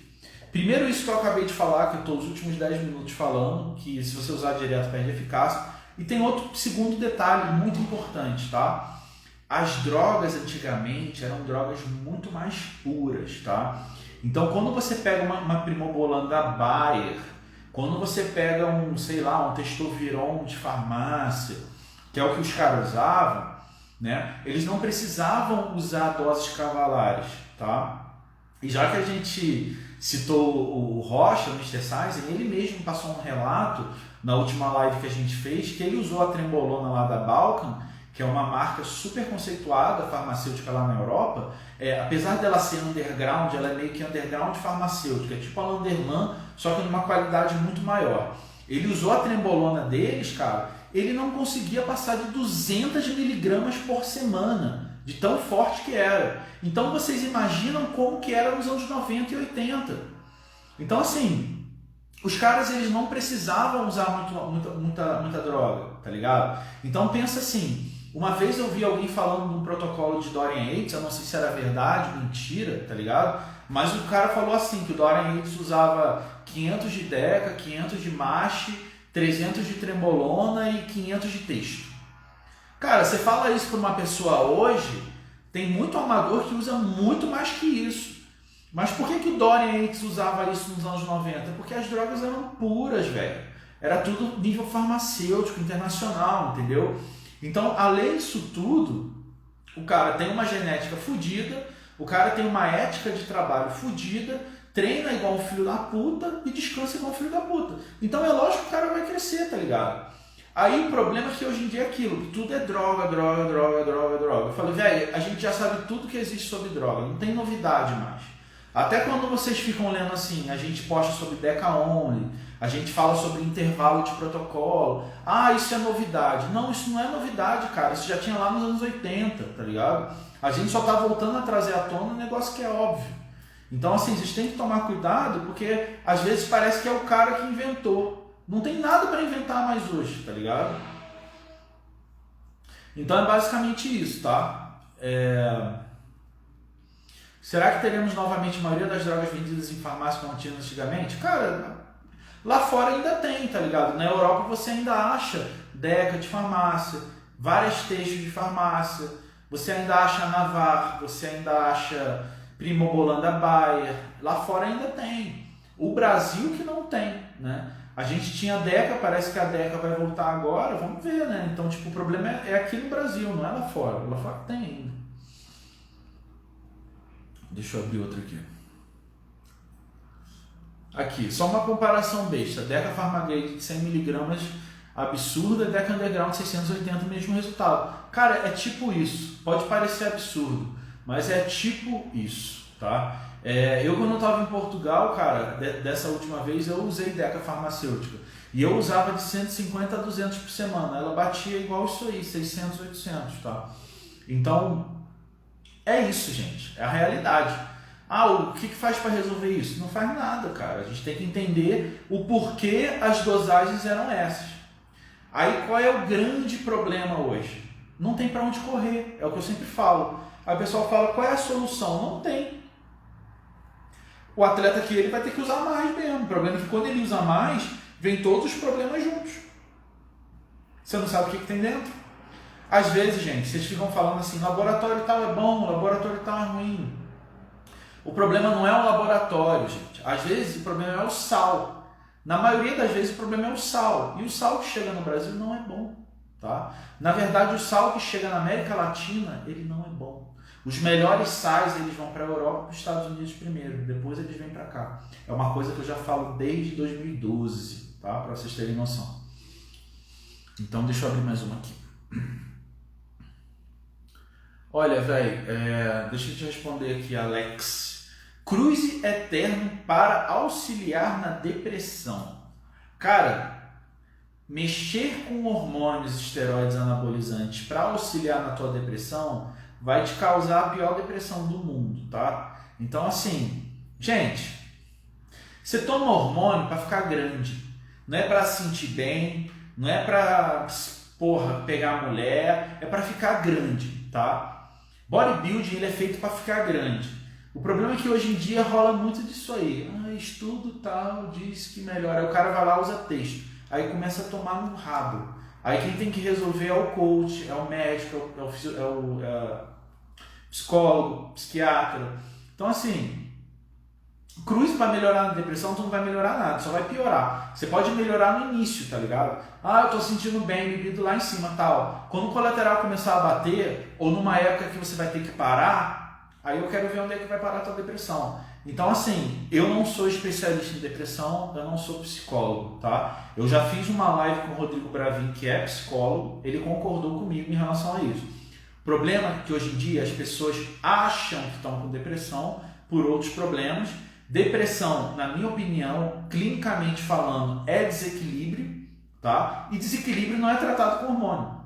Primeiro, isso que eu acabei de falar, que eu estou os últimos 10 minutos falando, que se você usar direto perde eficácia. E tem outro segundo detalhe muito importante, tá? As drogas antigamente eram drogas muito mais puras, tá? Então, quando você pega uma Primobolan da Bayer, quando você pega um Testoviron de farmácia, que é o que os caras usavam, né? Eles não precisavam usar doses cavalares, tá? E já que a gente citou o Rocha, o Mr. Size, ele mesmo passou um relato na última live que a gente fez, que ele usou a trembolona lá da Balkan, que é uma marca super conceituada, farmacêutica lá na Europa. Apesar dela ser underground, ela é meio que underground farmacêutica, é tipo a Landerman, só que numa qualidade muito maior. Ele usou a trembolona deles, cara, ele não conseguia passar de 200 miligramas por semana, de tão forte que era. Então vocês imaginam como que era nos anos 90 e 80. Então assim, os caras eles não precisavam usar muita droga, tá ligado? Então pensa assim, uma vez eu vi alguém falando de um protocolo de Dorian Yates, eu não sei se era verdade, mentira, tá ligado? Mas o cara falou assim, que o Dorian Yates usava 500 de Deca, 500 de Mache, 300 de trembolona e 500 de texto. Cara, você fala isso para uma pessoa hoje, tem muito amador que usa muito mais que isso. Mas por que o Dorian Yates usava isso nos anos 90? Porque as drogas eram puras, velho. Era tudo nível farmacêutico, internacional, entendeu? Então, além disso tudo, o cara tem uma genética fodida, o cara tem uma ética de trabalho fodida, treina igual um filho da puta e descansa igual um filho da puta. Então é lógico que o cara vai crescer, tá ligado? Aí o problema é que hoje em dia é aquilo, que tudo é droga, droga, droga, droga, droga. Eu falei, velho, a gente já sabe tudo que existe sobre droga, não tem novidade mais. Até quando vocês ficam lendo assim, a gente posta sobre Deca Only, a gente fala sobre intervalo de protocolo. Ah, isso é novidade. Não, isso não é novidade, cara. Isso já tinha lá nos anos 80, tá ligado? A gente só tá voltando a trazer à tona um negócio que é óbvio. Então, assim, vocês têm que tomar cuidado, porque às vezes parece que é o cara que inventou. Não tem nada para inventar mais hoje, tá ligado? Então é basicamente isso, tá? Será que teremos novamente a maioria das drogas vendidas em farmácia como tinha antigamente? Cara, lá fora ainda tem, tá ligado? Na Europa você ainda acha Deca de farmácia, várias textos de farmácia, você ainda acha Navar, você ainda acha Primobolan Bayer, lá fora ainda tem. O Brasil que não tem, né? A gente tinha Deca, parece que a Deca vai voltar agora, vamos ver, né? Então, tipo, o problema é aqui no Brasil, não é lá fora. Lá fora tem ainda. Deixa eu abrir outra aqui. Aqui, só uma comparação besta. Deca Pharmagrade de 100mg, absurda. Deca Underground 680, mesmo resultado. Cara, é tipo isso. Pode parecer absurdo, mas é tipo isso, tá? Eu quando eu estava em Portugal, cara, dessa última vez eu usei Deca farmacêutica. E eu usava de 150 a 200 por semana. Ela batia igual isso aí, 600, 800, tá? Então, é isso, gente. É a realidade. Ah, o que faz para resolver isso? Não faz nada, cara. A gente tem que entender o porquê as dosagens eram essas. Aí, qual é o grande problema hoje? Não tem para onde correr. É o que eu sempre falo. Aí o pessoal fala, qual é a solução? Não tem. O atleta aqui ele vai ter que usar mais mesmo. O problema é que quando ele usa mais, vem todos os problemas juntos. Você não sabe o que tem dentro. Às vezes, gente, vocês ficam falando assim, laboratório tal é bom, laboratório tal é ruim. O problema não é o laboratório, gente. Às vezes o problema é o sal. Na maioria das vezes o problema é o sal. E o sal que chega no Brasil não é bom, tá? Na verdade, o sal que chega na América Latina, ele não é bom. Os melhores sais, eles vão para a Europa e para os Estados Unidos primeiro, depois eles vêm para cá. É uma coisa que eu já falo desde 2012, tá? Para vocês terem noção. Então, deixa eu abrir mais uma aqui. Olha, velho, deixa eu te responder aqui, Alex. Cruise eterno para auxiliar na depressão. Cara, mexer com hormônios, esteroides anabolizantes para auxiliar na tua depressão vai te causar a pior depressão do mundo, tá? Então, assim, gente, você toma hormônio para ficar grande, não é para se sentir bem, não é para, pegar mulher, é para ficar grande, tá? Bodybuilding, ele é feito para ficar grande. O problema é que hoje em dia rola muito disso aí. Estudo tal, diz que melhora. Aí o cara vai lá, usa texto. Aí começa a tomar no rabo. Aí quem tem que resolver é o coach, é o médico, é o psicólogo, psiquiatra. Então assim, cruise para melhorar a depressão, tu não vai melhorar nada, só vai piorar. Você pode melhorar no início, tá ligado? Eu tô sentindo bem, bebido lá em cima, tal. Quando o colateral começar a bater, ou numa época que você vai ter que parar, aí eu quero ver onde é que vai parar a tua depressão. Então, assim, eu não sou especialista em depressão, eu não sou psicólogo, tá? Eu já fiz uma live com o Rodrigo Bravin, que é psicólogo, ele concordou comigo em relação a isso. O problema é que hoje em dia as pessoas acham que estão com depressão por outros problemas. Depressão, na minha opinião, clinicamente falando, é desequilíbrio, tá? E desequilíbrio não é tratado com hormônio.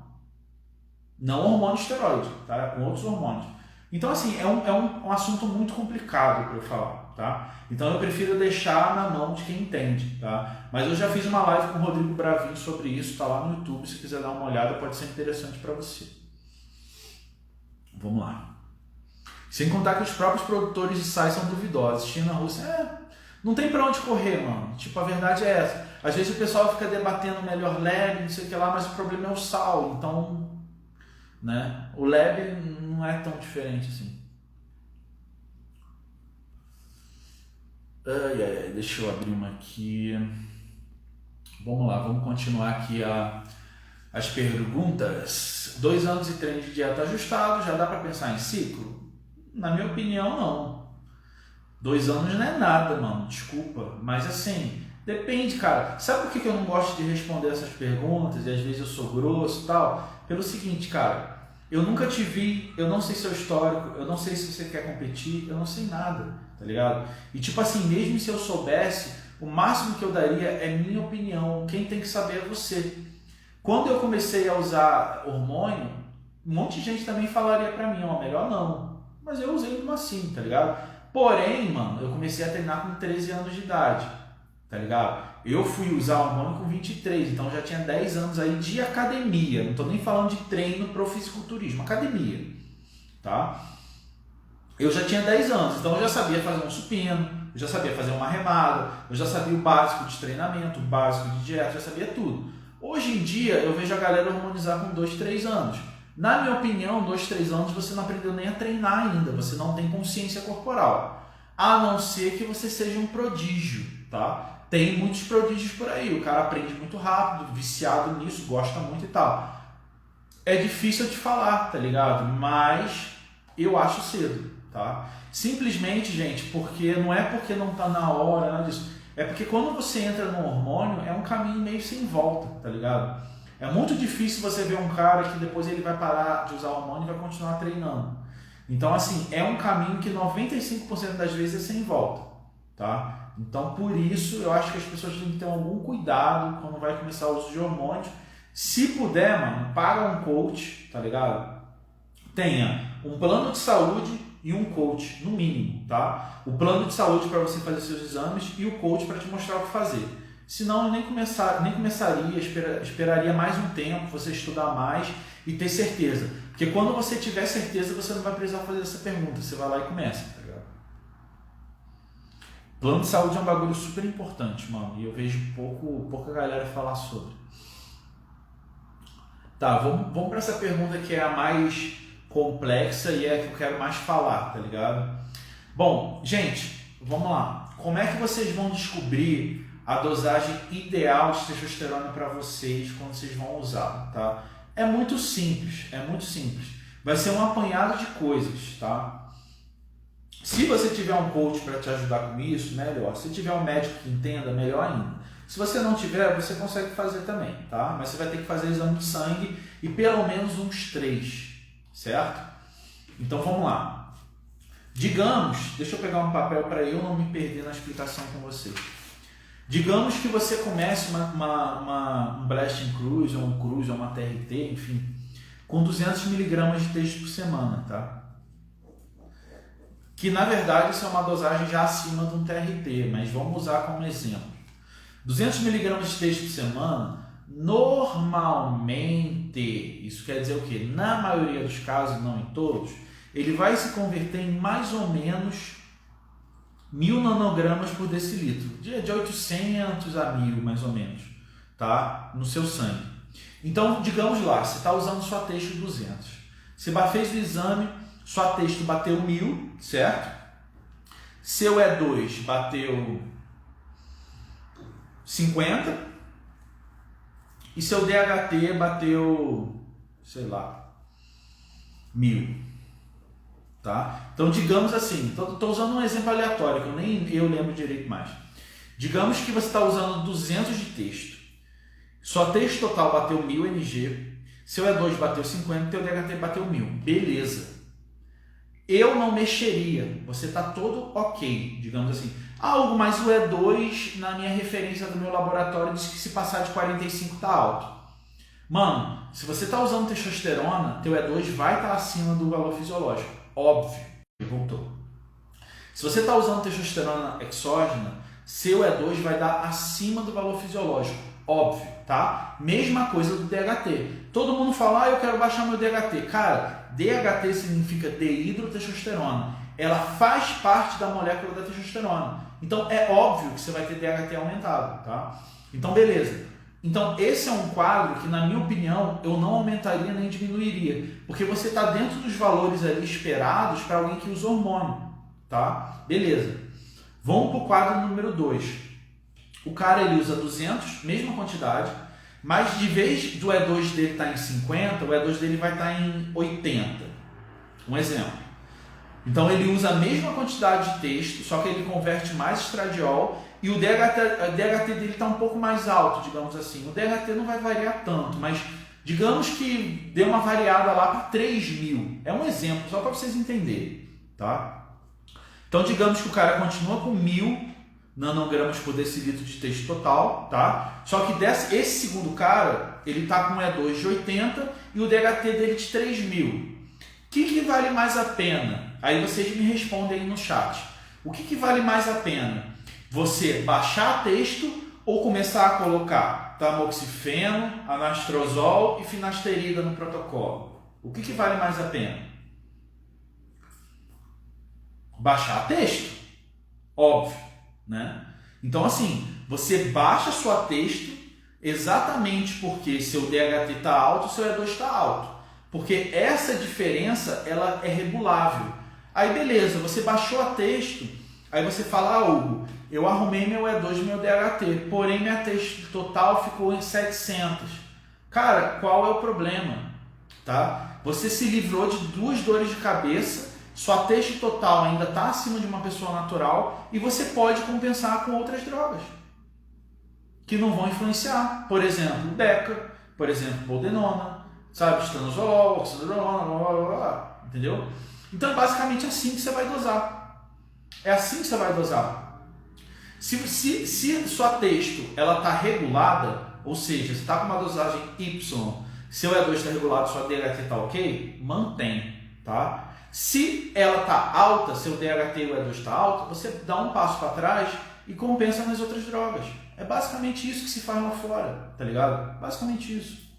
Não hormônio esteroide, tá? É com outros hormônios. Então, assim, é um assunto muito complicado para eu falar, tá? Então, eu prefiro deixar na mão de quem entende, tá? Mas eu já fiz uma live com o Rodrigo Bravin sobre isso, tá lá no YouTube, se quiser dar uma olhada, pode ser interessante para você. Vamos lá. Sem contar que os próprios produtores de sais são duvidosos. China, Rússia, não tem para onde correr, mano. Tipo, a verdade é essa. Às vezes o pessoal fica debatendo melhor lab, não sei o que lá, mas o problema é o sal, então... né? O lab não é tão diferente assim. Deixa eu abrir uma aqui. Vamos lá, vamos continuar aqui as perguntas. 2 anos e treino de dieta ajustado, já dá para pensar em ciclo? Na minha opinião, não. 2 anos não é nada, mano, desculpa. Mas assim, depende, cara. Sabe por que eu não gosto de responder essas perguntas e às vezes eu sou grosso e tal? Pelo seguinte, cara, eu nunca te vi, eu não sei seu histórico, eu não sei se você quer competir, eu não sei nada, tá ligado? E tipo assim, mesmo se eu soubesse, o máximo que eu daria é minha opinião, quem tem que saber é você. Quando eu comecei a usar hormônio, um monte de gente também falaria pra mim, ó, melhor não. Mas eu usei mesmo assim, tá ligado? Porém, mano, eu comecei a treinar com 13 anos de idade, tá ligado? Eu fui usar hormônio com 23, então já tinha 10 anos aí de academia. Não tô nem falando de treino pro fisiculturismo, academia, tá? Eu já tinha 10 anos, então eu já sabia fazer um supino, eu já sabia fazer uma remada, eu já sabia o básico de treinamento, o básico de dieta, já sabia tudo. Hoje em dia eu vejo a galera hormonizar com 2, 3 anos. Na minha opinião, 2, 3 anos você não aprendeu nem a treinar ainda, você não tem consciência corporal. A não ser que você seja um prodígio, tá? Tem muitos prodígios por aí, o cara aprende muito rápido, viciado nisso, gosta muito e tal. É difícil de falar, tá ligado? Mas eu acho cedo, tá? Simplesmente, gente, porque não é porque não tá na hora, nada disso. É porque quando você entra no hormônio, é um caminho meio sem volta, tá ligado? É muito difícil você ver um cara que depois ele vai parar de usar hormônio e vai continuar treinando. Então, assim, é um caminho que 95% das vezes é sem volta, tá? Então, por isso, eu acho que as pessoas têm que ter algum cuidado quando vai começar o uso de hormônios. Se puder, mano, paga um coach, tá ligado? Tenha um plano de saúde e um coach, no mínimo, tá? O plano de saúde para você fazer seus exames e o coach para te mostrar o que fazer. Senão, eu nem começaria, esperaria mais um tempo, você estudar mais e ter certeza. Porque quando você tiver certeza, você não vai precisar fazer essa pergunta, você vai lá e começa, tá ligado? Plano de saúde é um bagulho super importante, mano, e eu vejo pouca galera falar sobre. Tá, vamos para essa pergunta que é a mais complexa e é a que eu quero mais falar, tá ligado? Bom, gente, vamos lá. Como é que vocês vão descobrir a dosagem ideal de testosterona para vocês quando vocês vão usar, tá? É muito simples, Vai ser um apanhado de coisas, tá? Se você tiver um coach para te ajudar com isso, melhor. Se tiver um médico que entenda, melhor ainda. Se você não tiver, você consegue fazer também, tá? Mas você vai ter que fazer exame de sangue e pelo menos uns 3, certo? Então vamos lá. Digamos, deixa eu pegar um papel para eu não me perder na explicação com vocês. Digamos que você comece um Blasting Cruise, ou um Cruise, ou uma TRT, enfim, com 200 mg de texto por semana, tá? Que na verdade isso é uma dosagem já acima de um TRT, mas vamos usar como exemplo. 200 mg de texto por semana, normalmente, isso quer dizer o quê? Na maioria dos casos, não em todos, ele vai se converter em mais ou menos 1000 nanogramas por decilitro, de 800 a 1000 mais ou menos, tá? No seu sangue. Então, digamos lá, você está usando sua texto 200. Você fez o exame, sua texto bateu 1000, certo? Seu E2 bateu 50 e seu DHT bateu, sei lá, 1000. tá? Então, digamos assim, estou usando um exemplo aleatório, que eu nem eu lembro direito mais. Digamos que você está usando 200 de texto. Sua texto total bateu 1000 mg, seu E2 bateu 50, teu DHT bateu 1000. Beleza. Eu não mexeria, você está todo ok, digamos assim. Algo, mas o E2 na minha referência do meu laboratório diz que se passar de 45 está alto. Mano, se você está usando testosterona, teu E2 vai estar acima do valor fisiológico. Óbvio. Ele voltou. Se você está usando testosterona exógena, seu E2 vai dar acima do valor fisiológico. Óbvio, tá? Mesma coisa do DHT. Todo mundo fala, eu quero baixar meu DHT. Cara, DHT significa dehidrotestosterona. Ela faz parte da molécula da testosterona. Então, é óbvio que você vai ter DHT aumentado, tá? Então, beleza. Então, esse é um quadro que, na minha opinião, eu não aumentaria nem diminuiria. Porque você está dentro dos valores ali esperados para alguém que usa hormônio, tá? Beleza. Vamos para o quadro número 2. O cara ele usa 200, mesma quantidade, mas de vez do E2 dele estar em 50, o E2 dele vai estar em 80. Um exemplo. Então ele usa a mesma quantidade de texto, só que ele converte mais estradiol e o DHT dele está um pouco mais alto, digamos assim. O DHT não vai variar tanto, mas digamos que dê uma variada lá para 3000. É um exemplo, só para vocês entenderem, tá? Então digamos que o cara continua com 1000 nanogramas por decilitro de texto total, tá? Só que esse segundo cara, ele tá com um E2 de 80 e o DHT dele de 3000. O que vale mais a pena? Aí vocês me respondem aí no chat. O que vale mais a pena? Você baixar texto ou começar a colocar tamoxifeno, anastrozol e finasterida no protocolo? O que vale mais a pena? Baixar texto. Óbvio. Né? Então assim, você baixa sua texto exatamente porque seu DHT está alto, seu E2 está alto. Porque essa diferença ela é regulável. Aí beleza, você baixou a texto, aí você fala, Hugo, eu arrumei meu E2 e meu DHT, porém minha texto total ficou em 700. Cara, qual é o problema? Tá? Você se livrou de 2 dores de cabeça, sua texto total ainda está acima de uma pessoa natural e você pode compensar com outras drogas que não vão influenciar. Por exemplo, Deca, por exemplo, Boldenona, sabe, estanozolol, oxandrolona, blá, blá, blá, blá, entendeu? Então é basicamente assim que você vai dosar. É assim que você vai dosar. Se sua texto ela está regulada, ou seja, você está com uma dosagem Y, seu E2 está regulado, sua DHT está ok, mantém, tá? Se ela está alta, seu DHT e o E2 está alto, você dá um passo para trás e compensa nas outras drogas. É basicamente isso que se faz lá fora, tá ligado? Basicamente isso.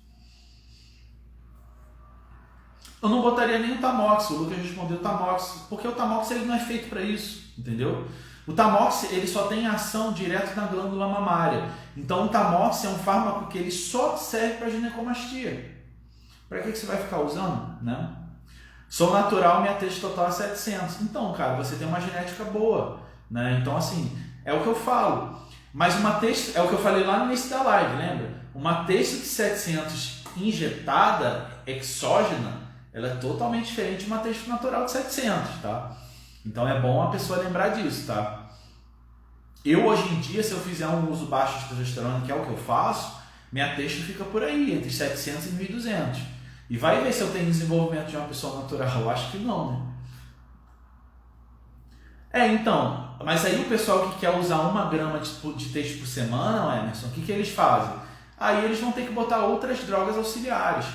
Eu não botaria nem o Tamox, o Lucas respondeu o Tamox, porque o Tamox ele não é feito para isso, entendeu? O Tamox ele só tem ação direto na glândula mamária. Então o Tamox é um fármaco que ele só serve para ginecomastia. Para que você vai ficar usando, né? Sou natural, minha texto total é 700. Então, cara, você tem uma genética boa, né? Então, assim, é o que eu falo. Mas uma texto, é o que eu falei lá no início da live, lembra? Uma texto de 700 injetada, exógena, ela é totalmente diferente de uma texto natural de 700, tá? Então é bom a pessoa lembrar disso, tá? Eu, hoje em dia, se eu fizer um uso baixo de testosterona, que é o que eu faço, minha texto fica por aí, entre 700 e 1200. E vai ver se eu tenho desenvolvimento de uma pessoa natural. Eu acho que não, né? Então, mas aí o pessoal que quer usar 1 grama de texto por semana, Emerson, o que eles fazem? Aí eles vão ter que botar outras drogas auxiliares.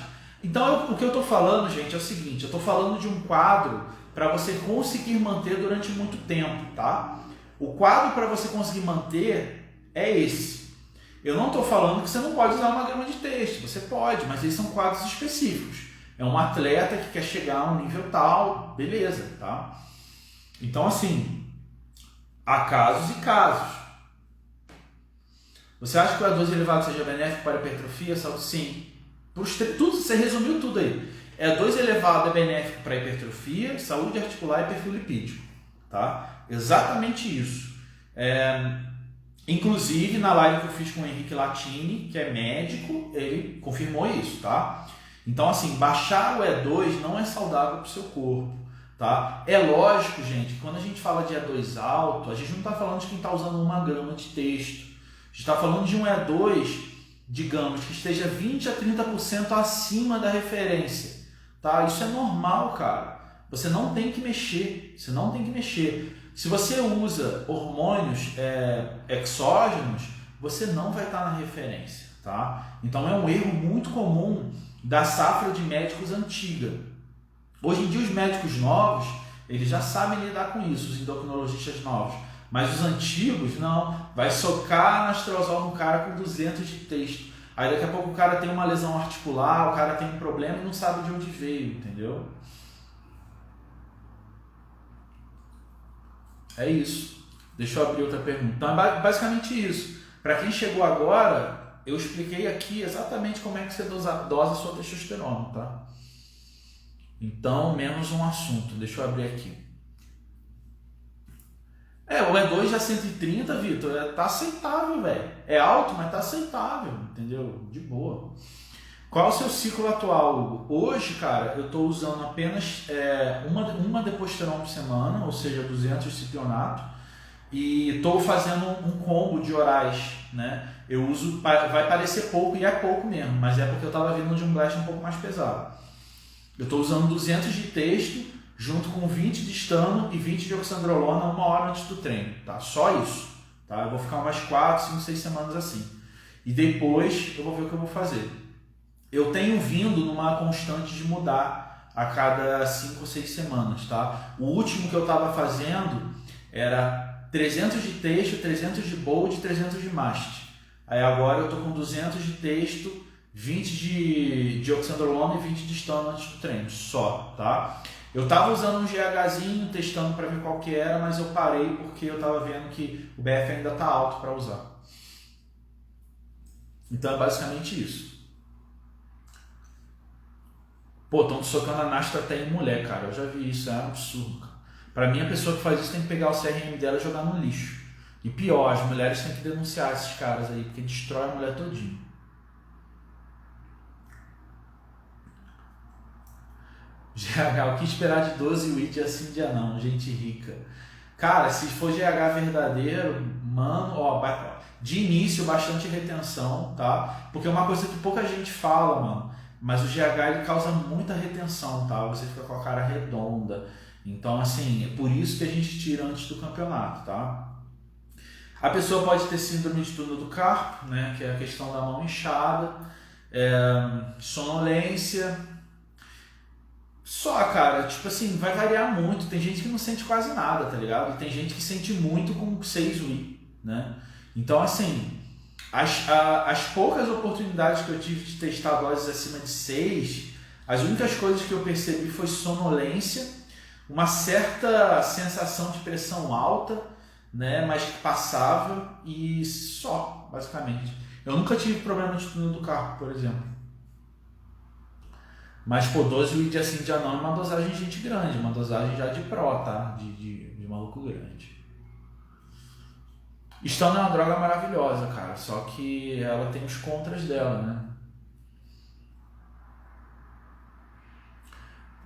Então, o que eu estou falando, gente, é o seguinte, eu estou falando de um quadro para você conseguir manter durante muito tempo, tá? O quadro para você conseguir manter é esse. Eu não estou falando que você não pode usar 1 grama de texto, você pode, mas eles são quadros específicos. É um atleta que quer chegar a um nível tal, beleza, tá? Então, assim, há casos e casos. Você acha que o E2 elevado seja benéfico para a hipertrofia? Sim. Tudo, você resumiu tudo aí. E2 elevado é benéfico para a hipertrofia, saúde articular e perfil lipídico, tá? Exatamente isso. Inclusive, na live que eu fiz com o Henrique Latini, que é médico, ele confirmou isso, tá? Então, assim, baixar o E2 não é saudável para o seu corpo, tá? É lógico, gente, quando a gente fala de E2 alto, a gente não está falando de quem está usando 1 grama de texto. A gente está falando de um E2, digamos, que esteja 20 a 30% acima da referência, tá? Isso é normal, cara. Você não tem que mexer, você não tem que mexer. Se você usa hormônios exógenos, você não vai estar na referência, tá? Então é um erro muito comum da safra de médicos antiga. Hoje em dia os médicos novos, eles já sabem lidar com isso, os endocrinologistas novos. Mas os antigos, não. Vai socar anastrozol no cara com 200 de texto. Aí daqui a pouco o cara tem uma lesão articular, o cara tem um problema e não sabe de onde veio, entendeu? É isso. Deixa eu abrir outra pergunta. Então é basicamente isso. Para quem chegou agora, eu expliquei aqui exatamente como é que você dosa a sua testosterona, tá? Então, menos um assunto. Deixa eu abrir aqui. O E2 já 130, Vitor, tá aceitável, velho. É alto, mas tá aceitável, entendeu? De boa. Qual é o seu ciclo atual, Hugo? Hoje, cara, eu tô usando apenas uma deposterona por semana, ou seja, 200 de cipionato, e tô fazendo um combo de orais, né? Eu uso, vai parecer pouco, e é pouco mesmo, mas é porque eu tava vindo de um blast um pouco mais pesado. Eu estou usando 200 de texto, junto com 20 de estano e 20 de oxandrolona 1 hora antes do treino, tá? Só isso, tá? Eu vou ficar umas 4, 5, 6 semanas assim. E depois eu vou ver o que eu vou fazer. Eu tenho vindo numa constante de mudar a cada 5 ou 6 semanas, tá? O último que eu estava fazendo era 300 de texto, 300 de bold e 300 de mast. Aí agora eu estou com 200 de texto, 20 de oxandrolona e 20 de estano antes do treino, só, tá? Eu tava usando um GHzinho, testando para ver qual que era, mas eu parei porque eu tava vendo que o BF ainda tá alto para usar. Então é basicamente isso. Pô, estão socando a nastra até em mulher, cara. Eu já vi isso, é um absurdo, cara. Pra mim, a pessoa que faz isso tem que pegar o CRM dela e jogar no lixo. E pior, as mulheres têm que denunciar esses caras aí, porque destrói a mulher todinha. GH, o que esperar de 12 WIT assim dia não, gente rica. Cara, se for GH verdadeiro, mano, de início bastante retenção, tá? Porque é uma coisa que pouca gente fala, mano. Mas o GH ele causa muita retenção, tá? Você fica com a cara redonda. Então, assim, é por isso que a gente tira antes do campeonato, tá? A pessoa pode ter síndrome de túnel do carpo, né? Que é a questão da mão inchada, sonolência. Só, cara, tipo assim, vai variar muito. Tem gente que não sente quase nada, tá ligado? E tem gente que sente muito com 6 Wii, né? Então, assim, as poucas oportunidades que eu tive de testar doses acima de 6, as únicas coisas que eu percebi foi sonolência, uma certa sensação de pressão alta, né? Mas que passava e só, basicamente. Eu nunca tive problema de túnel do carpo, por exemplo. Mas, pô, 12 WID assim já não é uma dosagem de gente grande, uma dosagem já de pro, tá? De maluco grande. Estano é uma droga maravilhosa, cara, só que ela tem os contras dela, né?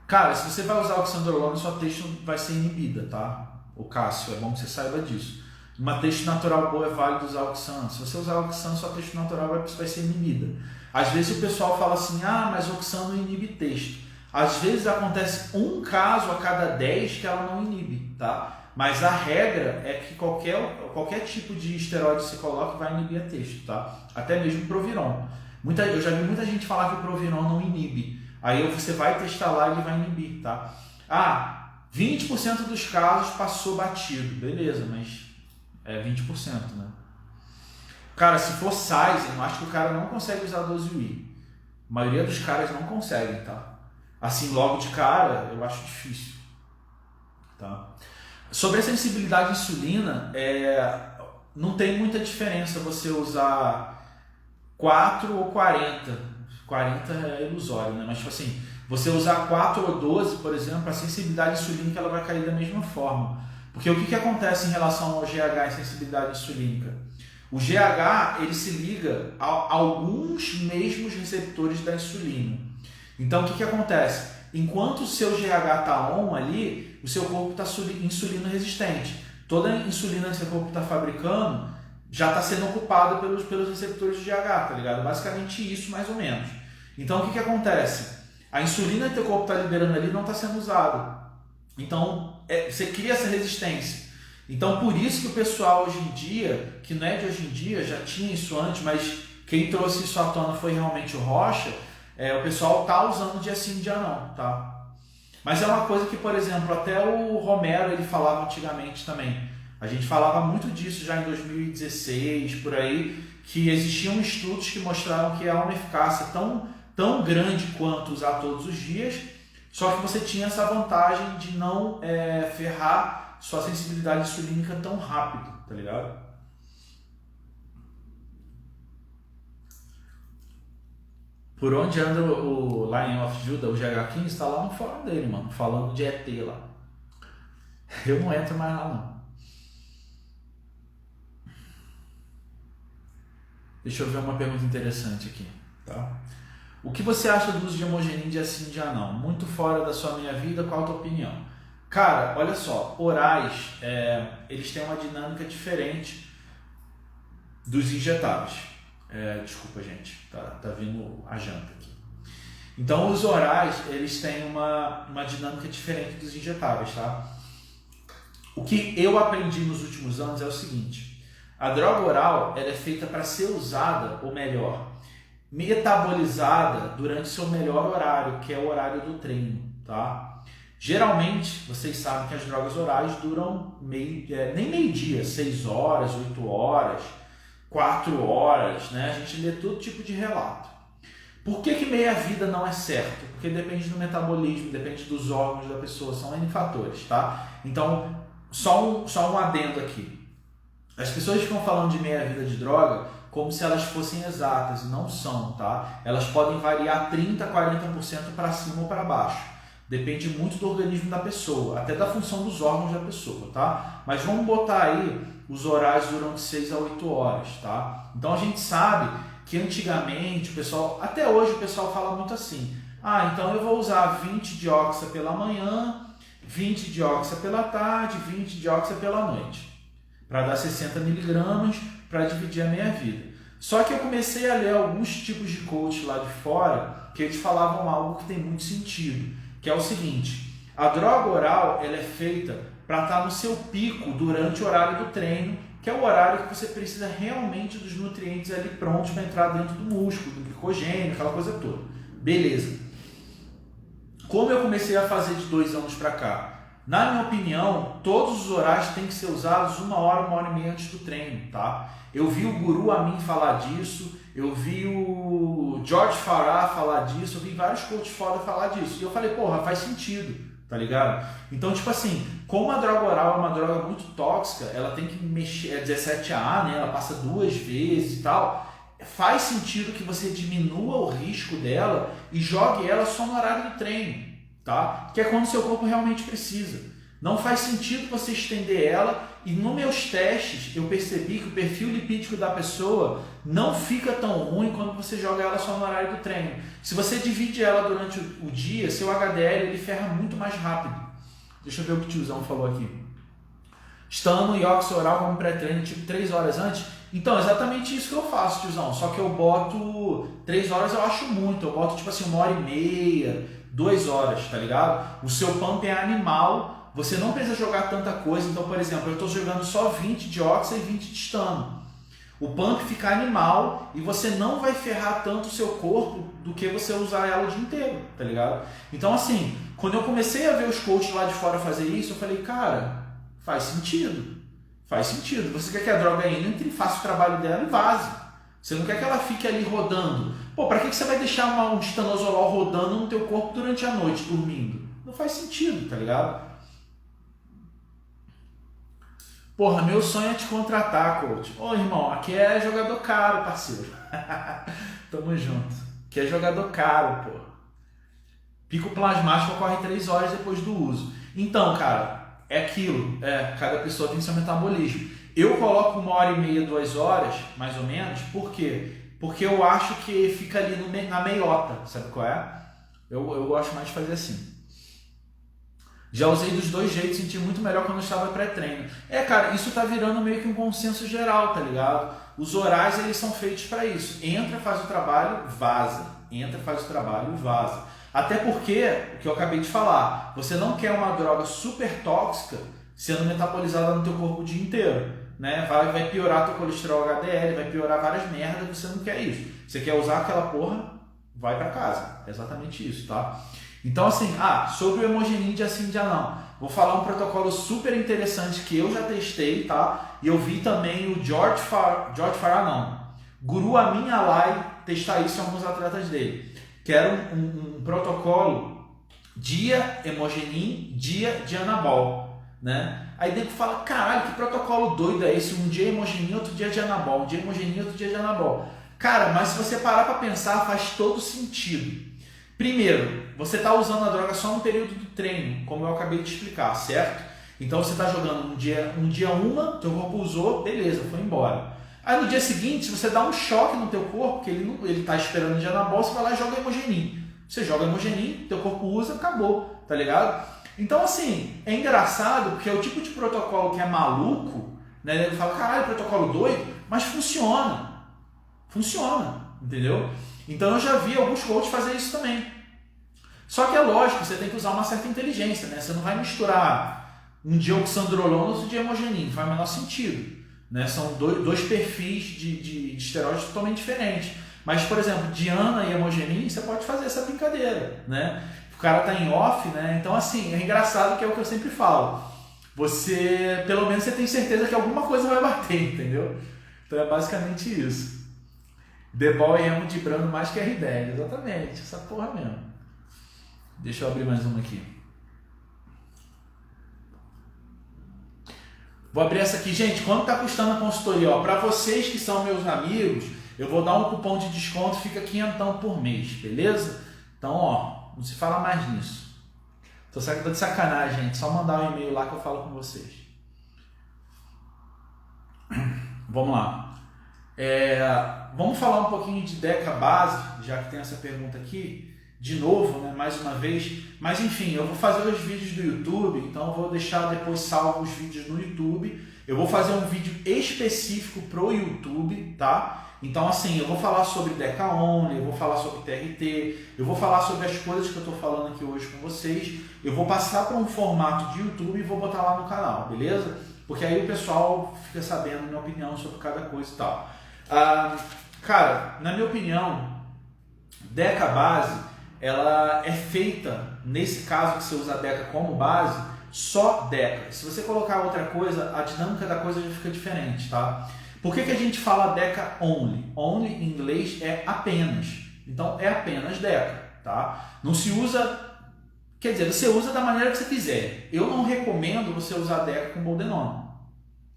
Cara, se você vai usar o oxandrolona, sua texto vai ser inibida, tá? O Cássio, é bom que você saiba disso. Uma texto natural boa é válido usar oxan. Se você usar oxan, sua texto natural vai ser inibida. Às vezes o pessoal fala assim, mas o oxan não inibe texto. Às vezes acontece um caso a cada 10 que ela não inibe, tá? Mas a regra é que qualquer tipo de esteroide que você coloque vai inibir a texto, tá? Até mesmo o Proviron. Eu já vi muita gente falar que o Proviron não inibe. Aí você vai testar lá e ele vai inibir, tá? 20% dos casos passou batido. Beleza, mas é 20%, né? Cara, se for size, eu acho que o cara não consegue usar 12 Wii. A maioria dos caras não conseguem, tá? Assim, logo de cara, eu acho difícil, tá? Sobre a sensibilidade à insulina, não tem muita diferença você usar 4 ou 40. 40 é ilusório, né? Mas, tipo assim, você usar 4 ou 12, por exemplo, a sensibilidade insulínica ela vai cair da mesma forma. Porque o que acontece em relação ao GH e sensibilidade insulínica? O GH ele se liga a alguns mesmos receptores da insulina. Então o que acontece? Enquanto o seu GH está on ali, o seu corpo está insulina resistente. Toda a insulina que seu corpo está fabricando já está sendo ocupada pelos receptores de GH, tá ligado? Basicamente isso, mais ou menos. Então, o que acontece? A insulina que teu corpo está liberando ali não está sendo usada. Então, você cria essa resistência. Então, por isso que o pessoal hoje em dia, que não é de hoje em dia, já tinha isso antes, mas quem trouxe isso à tona foi realmente o Rocha, o pessoal tá usando dia sim, dia não, tá? Mas é uma coisa que, por exemplo, até o Romero ele falava antigamente também. A gente falava muito disso já em 2016, por aí, que existiam estudos que mostraram que há uma eficácia tão grande quanto usar todos os dias, só que você tinha essa vantagem de não ferrar sua sensibilidade insulínica tão rápido, tá ligado? Por onde anda o Lion of Judah, o GH15, está lá no fórum dele, mano, falando de ET lá. Eu não entro mais lá, não. Deixa eu ver uma pergunta interessante aqui, tá? O que você acha do uso de hemogenin dia sim, dia não? Muito fora da sua minha vida, qual a tua opinião? Cara, olha só, orais, eles têm uma dinâmica diferente dos injetáveis. Desculpa, gente, tá vindo a janta aqui. Então, os orais, eles têm uma dinâmica diferente dos injetáveis, tá? O que eu aprendi nos últimos anos é o seguinte: a droga oral, ela é feita para ser usada, ou melhor, metabolizada durante seu melhor horário, que é o horário do treino, tá? Geralmente, vocês sabem que as drogas orais duram nem meio-dia, 6 horas, 8 horas, 4 horas, né? A gente lê todo tipo de relato. Por que meia-vida não é certo? Porque depende do metabolismo, depende dos órgãos da pessoa, são N fatores, tá? Então, só um adendo aqui. As pessoas ficam falando de meia-vida de droga como se elas fossem exatas, e não são, tá? Elas podem variar 30%, 40% para cima ou para baixo. Depende muito do organismo da pessoa, até da função dos órgãos da pessoa, tá? Mas vamos botar aí, os orais duram de 6 a 8 horas, tá? Então a gente sabe que antigamente o pessoal, até hoje o pessoal fala muito assim: então eu vou usar 20 de oxa pela manhã, 20 de oxa pela tarde, 20 de oxa pela noite, para dar 60 miligramas para dividir a meia vida. Só que eu comecei a ler alguns tipos de coach lá de fora que eles falavam algo que tem muito sentido, que é o seguinte: a droga oral ela é feita para estar no seu pico durante o horário do treino, que é o horário que você precisa realmente dos nutrientes ali prontos para entrar dentro do músculo, do glicogênio, aquela coisa toda. Beleza. Como eu comecei a fazer de 2 anos para cá? Na minha opinião, todos os orais têm que ser usados 1 hora, 1h30 antes do treino, tá? Eu vi o Guru Amin falar disso, eu vi o George Farah falar disso, eu vi vários coaches foda falar disso. E eu falei, porra, faz sentido, tá ligado? Então, tipo assim, como a droga oral é uma droga muito tóxica, ela tem que mexer, 17A, né? Ela passa 2 vezes e tal. Faz sentido que você diminua o risco dela e jogue ela só no horário do treino, tá? Que é quando o seu corpo realmente precisa. Não faz sentido você estender ela, e nos meus testes eu percebi que o perfil lipídico da pessoa não fica tão ruim quando você joga ela só no horário do treino. Se você divide ela durante o dia, seu HDL ele ferra muito mais rápido. Deixa eu ver o que o tiozão falou aqui. Estando no iox oral como pré-treino, tipo 3 horas antes. Então, exatamente isso que eu faço, tiozão. Só que eu boto 3 horas, eu acho muito. Eu boto tipo assim 1h30, 2 horas, tá ligado? O seu pump é animal. Você não precisa jogar tanta coisa. Então, por exemplo, eu estou jogando só 20 de oxa e 20 de stano. O pump fica animal e você não vai ferrar tanto o seu corpo do que você usar ela o dia inteiro, tá ligado? Então, assim, quando eu comecei a ver os coaches lá de fora fazer isso, eu falei, cara, faz sentido. Faz sentido. Você quer que a droga entre, faça o trabalho dela e vaze. Você não quer que ela fique ali rodando. Pô, pra que você vai deixar um estanozolol rodando no teu corpo durante a noite, dormindo? Não faz sentido, tá ligado? Porra, meu sonho é te contratar, coach. Ô, irmão, aqui é jogador caro, parceiro. Tamo junto. Aqui é jogador caro, pô. Pico plasmático ocorre 3 horas depois do uso. Então, cara, é aquilo. Cada pessoa tem seu metabolismo. Eu coloco 1h30, 2 horas, mais ou menos. Por quê? Porque eu acho que fica ali na meiota. Sabe qual é? Eu gosto mais de fazer assim. Já usei dos dois jeitos, senti muito melhor quando eu estava pré-treino. Cara, isso tá virando meio que um consenso geral, tá ligado? Os orais, eles são feitos para isso. Entra, faz o trabalho, vaza. Entra, faz o trabalho, vaza. Até porque, o que eu acabei de falar, você não quer uma droga super tóxica sendo metabolizada no teu corpo o dia inteiro, né? Vai piorar teu colesterol HDL, vai piorar várias merdas, você não quer isso. Você quer usar aquela porra, vai para casa. É exatamente isso, tá? Então assim, sobre o Hemogenin dia sim, dia não. Vou falar um protocolo super interessante que eu já testei, tá? E eu vi também o Guru Amin Alai testar isso em alguns atletas dele. Que era um protocolo dia Hemogenin, dia de Anabol, né? Aí nego fala, caralho, que protocolo doido é esse? Um dia Hemogenin, outro dia de Anabol. Um dia Hemogenin, outro dia de Anabol. Cara, mas se você parar para pensar, faz todo sentido. Primeiro, você está usando a droga só no período do treino, como eu acabei de explicar, certo? Então você está jogando um dia uma, teu corpo usou, beleza, foi embora. Aí no dia seguinte, você dá um choque no teu corpo, que ele está esperando de anabol, você vai lá e joga Hemogenin. Você joga Hemogenin, teu corpo usa, acabou, tá ligado? Então assim, é engraçado, porque é o tipo de protocolo que é maluco, né? Ele fala, caralho, protocolo doido, mas funciona. Funciona, entendeu? Então eu já vi alguns coaches fazer isso também. Só que é lógico, você tem que usar uma certa inteligência, né? Você não vai misturar um dia oxandrolona e outro dia Hemogenin, não faz o menor sentido, né? São dois perfis de esteroides totalmente diferentes. Mas, por exemplo, Diana e Hemogenin, você pode fazer essa brincadeira, né? O cara tá em off, né? Então assim, é engraçado que é o que eu sempre falo. Pelo menos você tem certeza que alguma coisa vai bater, entendeu? Então é basicamente isso. The Ball e Emo de Brando mais que R10, exatamente, essa porra mesmo. Deixa eu abrir mais uma aqui. Vou abrir essa aqui, gente. Quanto tá custando a consultoria? Para vocês que são meus amigos, eu vou dar um cupom de desconto, fica R$500 por mês, beleza? Então, não se fala mais nisso. Tô de sacanagem, gente. Só mandar um e-mail lá que eu falo com vocês. Vamos lá. Vamos falar um pouquinho de Deca Base, já que tem essa pergunta aqui, de novo, né, mais uma vez. Mas enfim, eu vou fazer os vídeos do YouTube, então eu vou deixar depois salvo os vídeos no YouTube. Eu vou fazer um vídeo específico pro YouTube, tá? Então assim, eu vou falar sobre Deca Only, eu vou falar sobre TRT, eu vou falar sobre as coisas que eu tô falando aqui hoje com vocês. Eu vou passar para um formato de YouTube e vou botar lá no canal, beleza? Porque aí o pessoal fica sabendo minha opinião sobre cada coisa e tal. Cara, na minha opinião, Deca Base, ela é feita, nesse caso que você usa a Deca como base, só Deca. Se você colocar outra coisa, a dinâmica da coisa já fica diferente, tá? Por que a gente fala Deca Only? Only em inglês é apenas. Então é apenas Deca, tá? Não se usa, quer dizer, você usa da maneira que você quiser. Eu não recomendo você usar Deca com boldenona,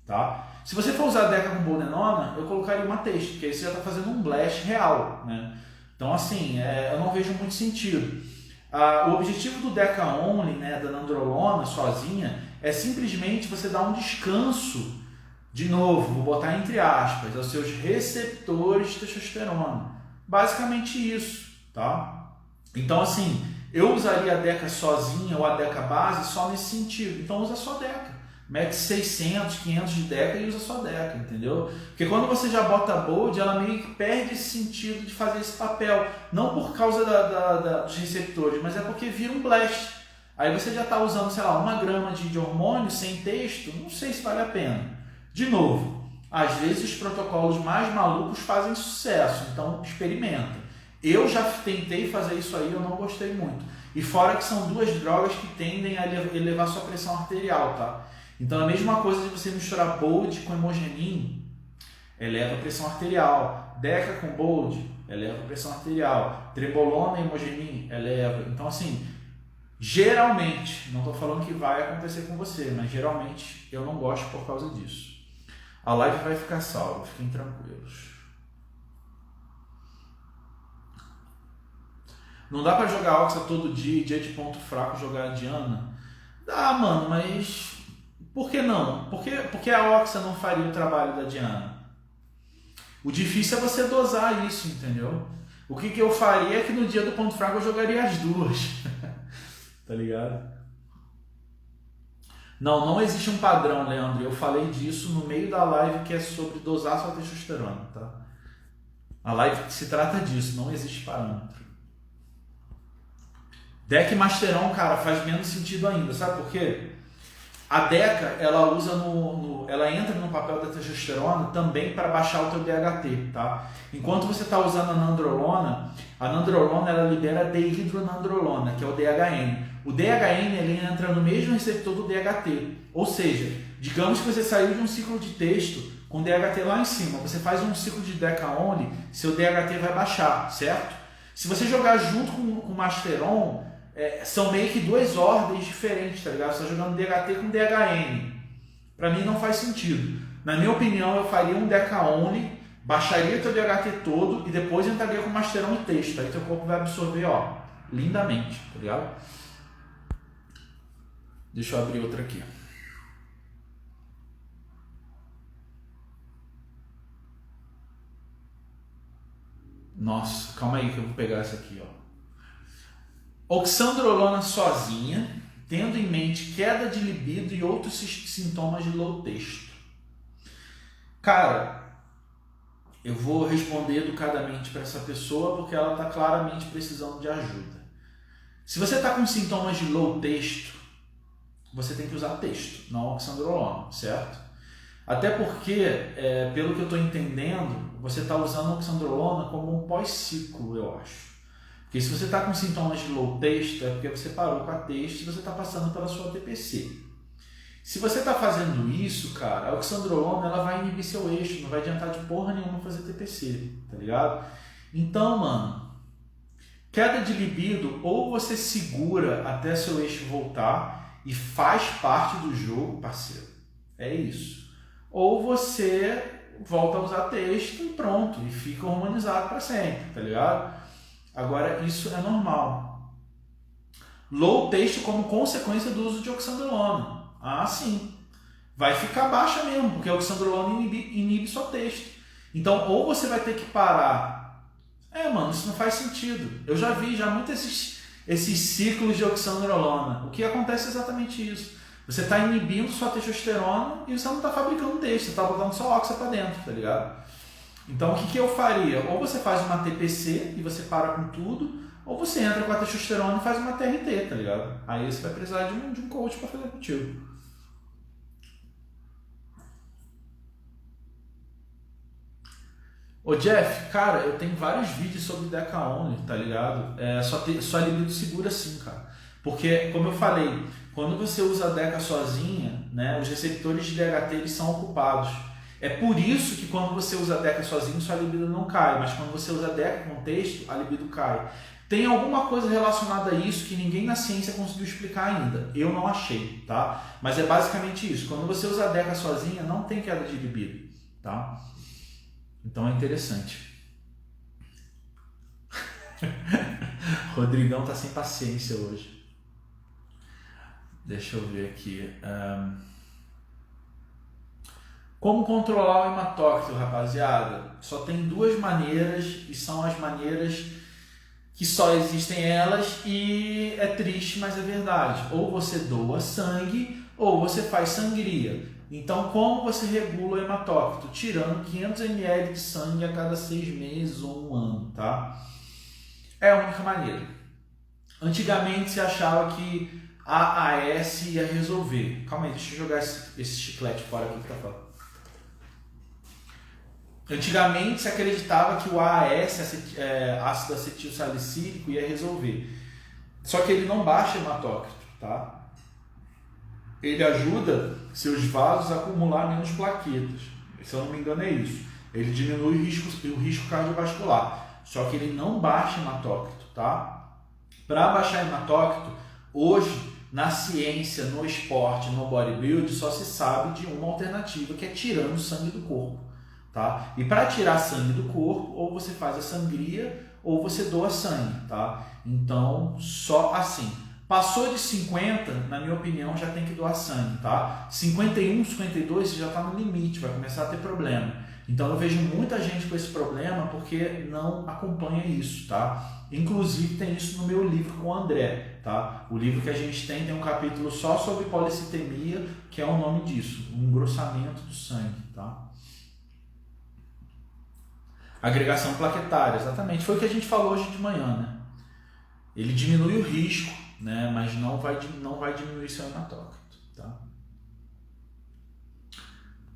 tá? Se você for usar a Deca com boldenona, eu colocaria uma texto, porque aí você já está fazendo um blast real, né? Então assim, eu não vejo muito sentido. O objetivo do Deca Only, né, da nandrolona sozinha, é simplesmente você dar um descanso, de novo, vou botar entre aspas, aos seus receptores de testosterona. Basicamente isso, tá? Então assim, eu usaria a Deca sozinha ou a Deca base só nesse sentido. Então usa só Deca. Mete 600, 500 de Deca e usa só Deca, entendeu? Porque quando você já bota a Bold, ela meio que perde esse sentido de fazer esse papel. Não por causa dos receptores, mas é porque vira um blast. Aí você já está usando, sei lá, 1 grama de hormônio sem texto, não sei se vale a pena. De novo, às vezes os protocolos mais malucos fazem sucesso, então experimenta. Eu já tentei fazer isso aí, eu não gostei muito. E fora que são duas drogas que tendem a elevar sua pressão arterial, tá? Então a mesma coisa de você misturar Bold com Hemogenin, eleva a pressão arterial. Deca com Bold, eleva a pressão arterial. Trebolona e Hemogenin, eleva. Então assim, geralmente, não estou falando que vai acontecer com você, mas geralmente eu não gosto por causa disso. A live vai ficar salva, fiquem tranquilos. Não dá pra jogar Oxa todo dia, dia de ponto fraco jogar a Diana? Dá, mano, mas por que não? Por que a Oxa não faria o trabalho da Diana? O difícil é você dosar isso, entendeu? O que eu faria é que no dia do ponto fraco eu jogaria as duas. Tá ligado? Não existe um padrão, Leandro. Eu falei disso no meio da live que é sobre dosar sua testosterona, tá? A live se trata disso, não existe parâmetro. Deca e Masteron, cara, faz menos sentido ainda, sabe por quê? A Deca, ela usa ela entra no papel da testosterona também para baixar o teu DHT, tá? Enquanto você está usando a nandrolona ela libera dehidronandrolona, que é o DHN. O DHN ele entra no mesmo receptor do DHT, ou seja, digamos que você saiu de um ciclo de testo com DHT lá em cima, você faz um ciclo de Deca Only, seu DHT vai baixar, certo? Se você jogar junto com o Masteron, são meio que duas ordens diferentes, tá ligado? Você está jogando DHT com DHN. Para mim não faz sentido. Na minha opinião, eu faria um Deca Only, baixaria teu DHT todo e depois entraria com Masteron e texto. Aí teu corpo vai absorver, ó, lindamente, tá ligado? Deixa eu abrir outra aqui. Nossa, calma aí que eu vou pegar essa aqui, ó. Oxandrolona sozinha, tendo em mente queda de libido e outros sintomas de low testo. Cara, eu vou responder educadamente para essa pessoa porque ela está claramente precisando de ajuda. Se você está com sintomas de low testo, você tem que usar testo, não oxandrolona, certo? Até porque, pelo que eu estou entendendo, você está usando oxandrolona como um pós-ciclo, eu acho. Porque se você está com sintomas de low testo, é porque você parou com a testo e você está passando pela sua TPC. Se você está fazendo isso, cara, a oxandrolona ela vai inibir seu eixo, não vai adiantar de porra nenhuma fazer TPC, tá ligado? Então, mano, queda de libido, ou você segura até seu eixo voltar e faz parte do jogo, parceiro. É isso. Ou você volta a usar texto e pronto, e fica hormonizado para sempre, tá ligado? Agora, isso é normal. Low testo como consequência do uso de oxandrolona. Ah, sim. Vai ficar baixa mesmo, porque a oxandrolona inibe só texto. Então, ou você vai ter que parar. Mano, isso não faz sentido. Eu já vi muitos esses ciclos de oxandrolona. O que acontece é exatamente isso. Você está inibindo sua testosterona e você não está fabricando texto. Você está botando só oxa para dentro, tá ligado? Então, o que eu faria? Ou você faz uma TPC e você para com tudo, ou você entra com a testosterona e faz uma TRT, tá ligado? Aí você vai precisar de um coach para fazer contigo. Ô Jeff, cara, eu tenho vários vídeos sobre Deca Only, tá ligado? Só libido segura sim, cara. Porque, como eu falei, quando você usa a Deca sozinha, né, os receptores de DHT eles são ocupados. É por isso que quando você usa a Deca sozinho, sua libido não cai, mas quando você usa a Deca com texto, a libido cai. Tem alguma coisa relacionada a isso que ninguém na ciência conseguiu explicar ainda. Eu não achei, tá? Mas é basicamente isso. Quando você usa a Deca sozinha, não tem queda de libido, tá? Então é interessante. Rodrigão tá sem paciência hoje. Deixa eu ver aqui. Como controlar o hematócrito, rapaziada? Só tem duas maneiras e são as maneiras que só existem elas e é triste, mas é verdade. Ou você doa sangue ou você faz sangria. Então, como você regula o hematócrito? Tirando 500 ml de sangue a cada 6 meses ou um ano, tá? É a única maneira. Antigamente se achava que a AAS ia resolver. Calma aí, deixa eu jogar esse chiclete fora aqui que tá fora. Antigamente se acreditava que o AAS, ácido acetil salicílico, ia resolver. Só que ele não baixa hematócrito, tá? Ele ajuda seus vasos a acumular menos plaquetas. Se eu não me engano é isso. Ele diminui o risco cardiovascular. Só que ele não baixa hematócrito, tá? Para baixar hematócrito, hoje, na ciência, no esporte, no bodybuilding, só se sabe de uma alternativa, que é tirando sangue do corpo. Tá? E para tirar sangue do corpo, ou você faz a sangria, ou você doa sangue, tá? Então, só assim. Passou de 50, na minha opinião, já tem que doar sangue, tá? 51, 52, você já está no limite, vai começar a ter problema. Então eu vejo muita gente com esse problema porque não acompanha isso, tá? Inclusive tem isso no meu livro com o André, tá? O livro que a gente tem um capítulo só sobre policitemia, que é o nome disso, um engrossamento do sangue, tá? Agregação plaquetária, exatamente. Foi o que a gente falou hoje de manhã, né? Ele diminui o risco, né? Mas não vai diminuir seu hematócrito, tá?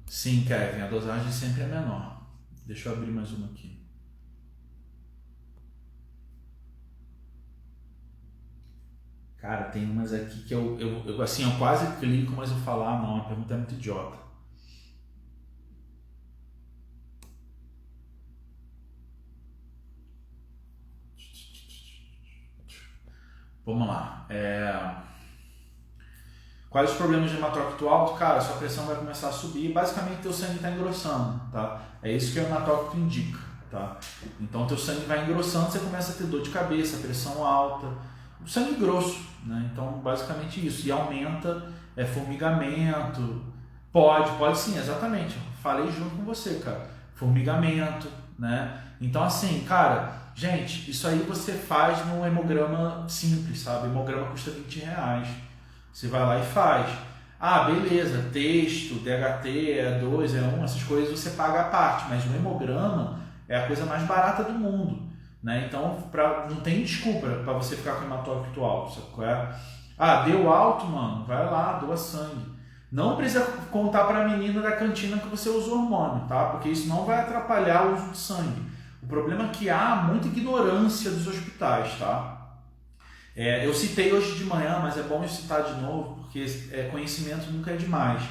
Sim, Kevin, a dosagem sempre é menor. Deixa eu abrir mais uma aqui. Cara, tem umas aqui que eu quase clico, mas eu falo, não, a pergunta é muito idiota. Vamos lá. Quais os problemas de hematócrito alto? Cara, sua pressão vai começar a subir e basicamente teu sangue está engrossando, tá? É isso que o hematócrito indica, tá? Então teu sangue vai engrossando, você começa a ter dor de cabeça, pressão alta, o sangue grosso, né? Então basicamente isso. E aumenta formigamento, pode sim, exatamente. Falei junto com você, cara. Formigamento, né? Então assim, cara, gente, isso aí você faz num hemograma simples, sabe? O hemograma custa R$20. Você vai lá e faz. Beleza, texto, DHT, E2, E1, essas coisas você paga a parte, mas o hemograma é a coisa mais barata do mundo, né? Então não tem desculpa para você ficar com hematócrito alto, sabe qual é? Deu alto, mano, vai lá, doa sangue. Não precisa contar para a menina da cantina que você usou hormônio, tá? Porque isso não vai atrapalhar o uso de sangue. O problema é que há muita ignorância dos hospitais, tá? Eu citei hoje de manhã, mas é bom eu citar de novo, porque conhecimento nunca é demais.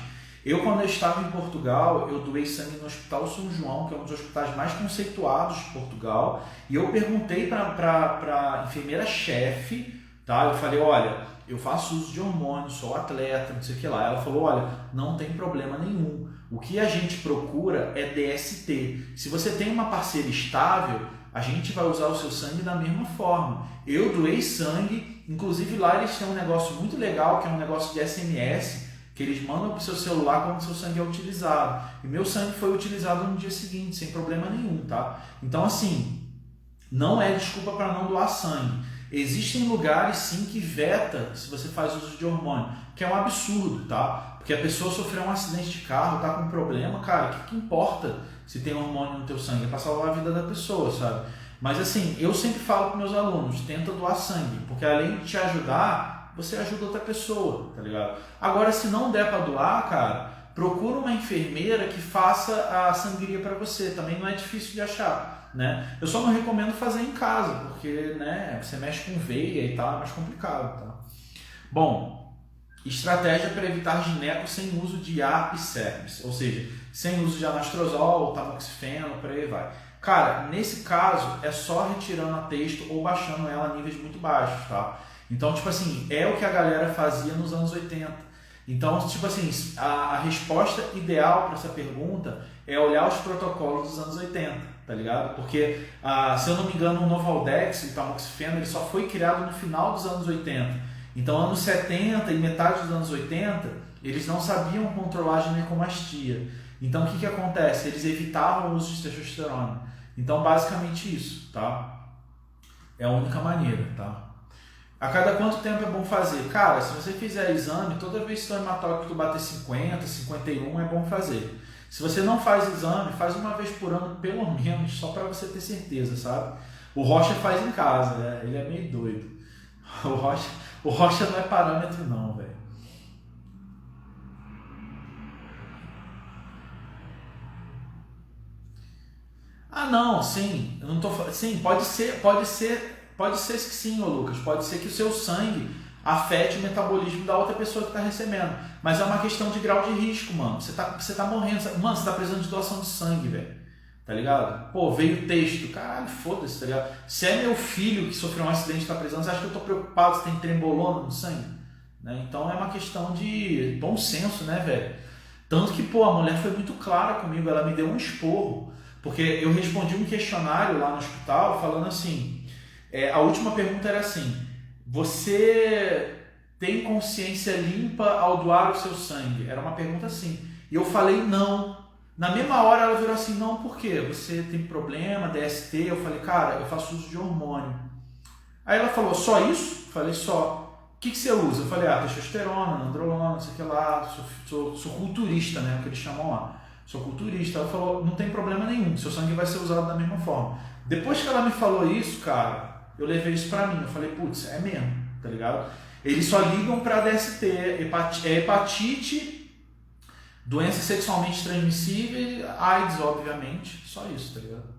Quando eu estava em Portugal, eu doei sangue no Hospital São João, que é um dos hospitais mais conceituados de Portugal, e eu perguntei para a enfermeira-chefe, tá? Eu falei, olha, eu faço uso de hormônio, sou atleta, não sei o que lá. Ela falou, olha, não tem problema nenhum. O que a gente procura é DST. Se você tem uma parceira estável, a gente vai usar o seu sangue da mesma forma. Eu doei sangue, inclusive lá eles têm um negócio muito legal, que é um negócio de SMS, que eles mandam para o seu celular quando o seu sangue é utilizado. E meu sangue foi utilizado no dia seguinte, sem problema nenhum, tá? Então, assim, não é desculpa para não doar sangue. Existem lugares, sim, que veta se você faz uso de hormônio, que é um absurdo, tá? Porque a pessoa sofreu um acidente de carro, tá com um problema, cara, o que importa se tem hormônio no teu sangue? É para salvar a vida da pessoa, sabe? Mas assim, eu sempre falo para meus alunos, tenta doar sangue, porque além de te ajudar, você ajuda outra pessoa, tá ligado? Agora, se não der para doar, cara, procura uma enfermeira que faça a sangria para você, também não é difícil de achar, né? Eu só não recomendo fazer em casa, porque, né, você mexe com veia e tal, é mais complicado, tá? Bom, estratégia para evitar gineco sem uso de ARP e SERMs, ou seja, sem uso de anastrozol, tamoxifeno, por aí vai. Cara, nesse caso é só retirando a texto ou baixando ela a níveis muito baixos, tá? Então, tipo assim, é o que a galera fazia nos anos 80. Então, tipo assim, a resposta ideal para essa pergunta é olhar os protocolos dos anos 80, tá ligado? Porque, se eu não me engano, o Novaldex e o tamoxifeno, ele só foi criado no final dos anos 80. Então, anos 70 e metade dos anos 80, eles não sabiam controlar a ginecomastia. Então, o que acontece? Eles evitavam o uso de testosterona. Então, basicamente isso, tá? É a única maneira, tá? A cada quanto tempo é bom fazer? Cara, se você fizer exame, toda vez que seu hematócrito bater 50, 51, é bom fazer. Se você não faz exame, faz uma vez por ano, pelo menos, só para você ter certeza, sabe? O Rocha faz em casa, né? Ele é meio doido. O Rocha não é parâmetro não, velho. Não, sim. Eu não tô, sim, pode ser que sim, ô Lucas. Pode ser que o seu sangue afete o metabolismo da outra pessoa que está recebendo. Mas é uma questão de grau de risco, mano. Você tá morrendo. Mano, você tá precisando de doação de sangue, velho. Tá ligado? Pô, veio o texto. Caralho, foda-se, tá ligado? Se é meu filho que sofreu um acidente e tá precisando, você acha que eu tô preocupado se tem trembolona no sangue? Né? Então é uma questão de bom senso, né, velho? Tanto que, pô, a mulher foi muito clara comigo. Ela me deu um esporro. Porque eu respondi um questionário lá no hospital falando assim, a última pergunta era assim, você tem consciência limpa ao doar o seu sangue? Era uma pergunta assim. E eu falei não. Na mesma hora ela virou assim, não, por quê? Você tem problema, DST? Eu falei, cara, eu faço uso de hormônio. Aí ela falou, só isso? Eu falei, só. O que você usa? Eu falei, testosterona, androlona, não sei o que lá, sou culturista, né? O que eles chamam lá. Sou culturista. Ela falou, não tem problema nenhum, seu sangue vai ser usado da mesma forma. Depois que ela me falou isso, cara, eu levei isso pra mim. Eu falei, putz, é mesmo, tá ligado? Eles só ligam pra DST, hepatite, doença sexualmente transmissível, AIDS, obviamente, só isso, tá ligado?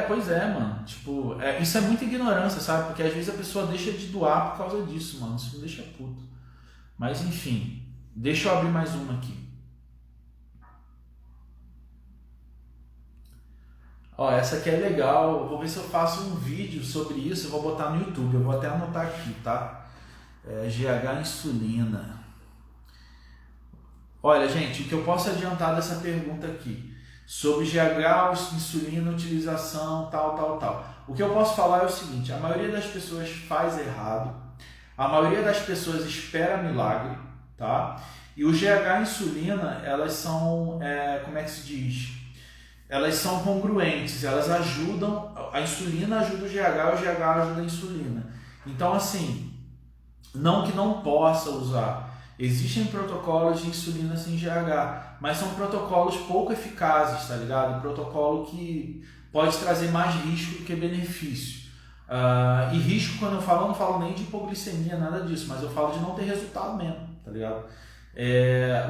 Pois é, mano. Tipo, isso é muita ignorância, sabe? Porque às vezes a pessoa deixa de doar por causa disso, mano. Isso me deixa puto. Mas enfim, deixa eu abrir mais uma aqui. Ó, essa aqui é legal. Eu vou ver se eu faço um vídeo sobre isso. Eu vou botar no YouTube. Eu vou até anotar aqui, tá? GH insulina. Olha, gente, o que eu posso adiantar dessa pergunta aqui? Sobre GH, insulina, utilização, tal. O que eu posso falar é o seguinte, a maioria das pessoas faz errado, a maioria das pessoas espera milagre, tá? E o GH e insulina, elas são, como é que se diz? Elas são congruentes, elas ajudam, a insulina ajuda o GH ajuda a insulina. Então, assim, não que não possa usar. Existem protocolos de insulina sem GH, mas são protocolos pouco eficazes, tá ligado? Protocolo que pode trazer mais risco do que benefício. E risco, quando eu não falo nem de hipoglicemia, nada disso, mas eu falo de não ter resultado mesmo, tá ligado?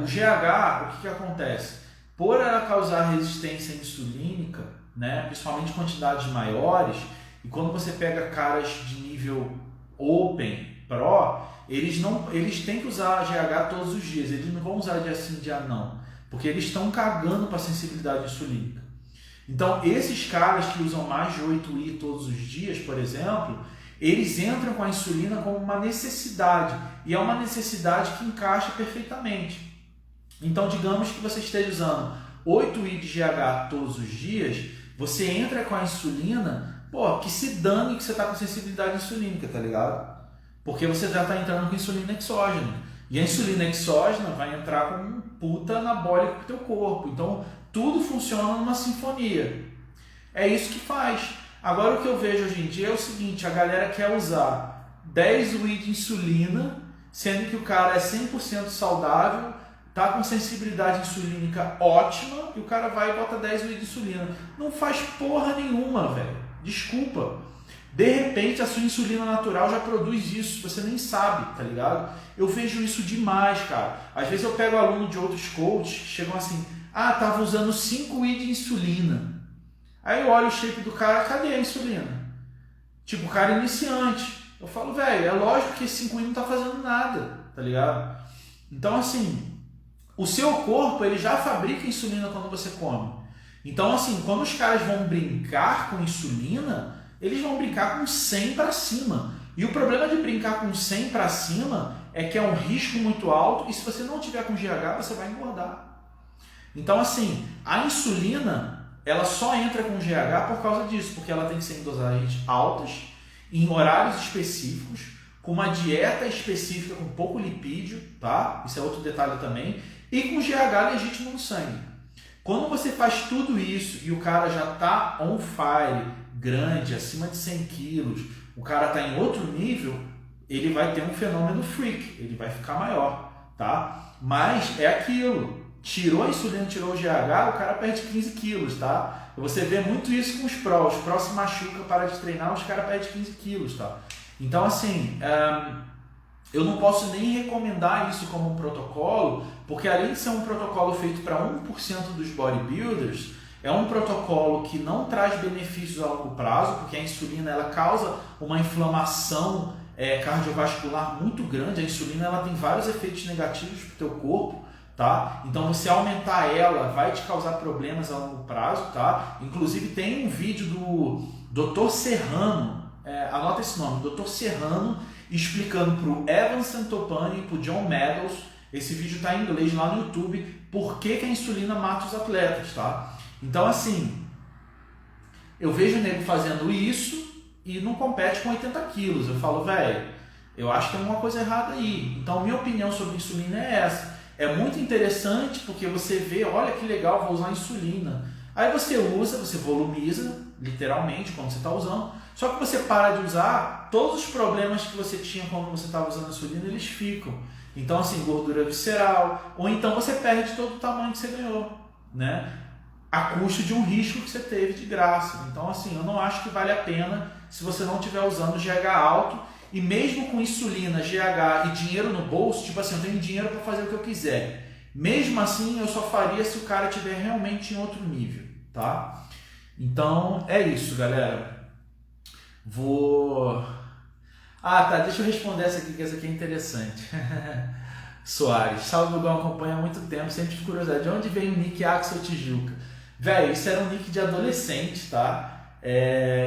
O GH, o que acontece? Por ela causar resistência insulínica, né, principalmente em quantidades maiores, e quando você pega caras de nível Open, Pro, eles têm que usar GH todos os dias, eles não vão usar dia sim, dia não, porque eles estão cagando para a sensibilidade insulínica. Então, esses caras que usam mais de 8I todos os dias, por exemplo, eles entram com a insulina como uma necessidade, e é uma necessidade que encaixa perfeitamente. Então, digamos que você esteja usando 8I de GH todos os dias, você entra com a insulina, que se dane que você está com sensibilidade insulínica, tá ligado? Porque você já está entrando com insulina exógena. E a insulina exógena vai entrar como um puta anabólico para o teu corpo. Então, tudo funciona numa sinfonia. É isso que faz. Agora, o que eu vejo hoje em dia é o seguinte, a galera quer usar 10 UI de insulina, sendo que o cara é 100% saudável, tá com sensibilidade insulínica ótima, e o cara vai e bota 10 UI de insulina. Não faz porra nenhuma, velho. Desculpa. De repente, a sua insulina natural já produz isso, você nem sabe, tá ligado? Eu vejo isso demais, cara. Às vezes eu pego aluno de outros coaches que chegam assim, tava usando 5I de insulina. Aí eu olho o shape do cara, cadê a insulina? Tipo, o cara iniciante. Eu falo, velho, é lógico que esse 5I não tá fazendo nada, tá ligado? Então, assim, o seu corpo, ele já fabrica insulina quando você come. Então, assim, quando os caras vão brincar com insulina, eles vão brincar com 100 para cima. E o problema de brincar com 100 para cima é que é um risco muito alto e se você não tiver com GH, você vai engordar. Então, assim, a insulina, ela só entra com GH por causa disso, porque ela tem que ser em dosagens altas, em horários específicos, com uma dieta específica com pouco lipídio, tá? Isso é outro detalhe também, e com GH legítimo no sangue. Quando você faz tudo isso e o cara já está on fire, grande, acima de 100 quilos, o cara está em outro nível, ele vai ter um fenômeno freak, ele vai ficar maior, tá? Mas é aquilo, tirou a insulina, tirou o GH, o cara perde 15 quilos, tá? Você vê muito isso com os prós se machuca, para de treinar, os caras perdem 15 quilos, tá? Então, assim, eu não posso nem recomendar isso como um protocolo, porque além de ser um protocolo feito para 1% dos bodybuilders, é um protocolo que não traz benefícios a longo prazo, porque a insulina ela causa uma inflamação cardiovascular muito grande. A insulina ela tem vários efeitos negativos para o teu corpo, tá? Então você aumentar ela vai te causar problemas a longo prazo, tá? Inclusive tem um vídeo do Dr. Serrano, anota esse nome, Dr. Serrano, explicando para o Evan Santopani e para o John Meadows, esse vídeo está em inglês lá no YouTube, por que a insulina mata os atletas, tá? Então, assim, eu vejo o nego fazendo isso, e não compete com 80 quilos. Eu falo, velho, eu acho que tem alguma coisa errada aí. Então, minha opinião sobre insulina é essa. É muito interessante porque você vê, olha que legal, vou usar insulina. Aí você usa, você volumiza, literalmente, quando você está usando. Só que você para de usar, todos os problemas que você tinha quando você estava usando insulina, eles ficam. Então, assim, gordura visceral, ou então você perde todo o tamanho que você ganhou, né? A custo de um risco que você teve de graça. Então, assim, eu não acho que vale a pena se você não estiver usando GH alto. E mesmo com insulina, GH e dinheiro no bolso, tipo assim, eu tenho dinheiro para fazer o que eu quiser. Mesmo assim, eu só faria se o cara estiver realmente em outro nível, tá? Então, é isso, galera. Ah, tá, deixa eu responder essa aqui, que essa aqui é interessante. Soares, salve, Lugão, acompanha há muito tempo, sempre de curiosidade. De onde veio o nick Axel Tijuca? Velho, isso era um nick de adolescente, tá?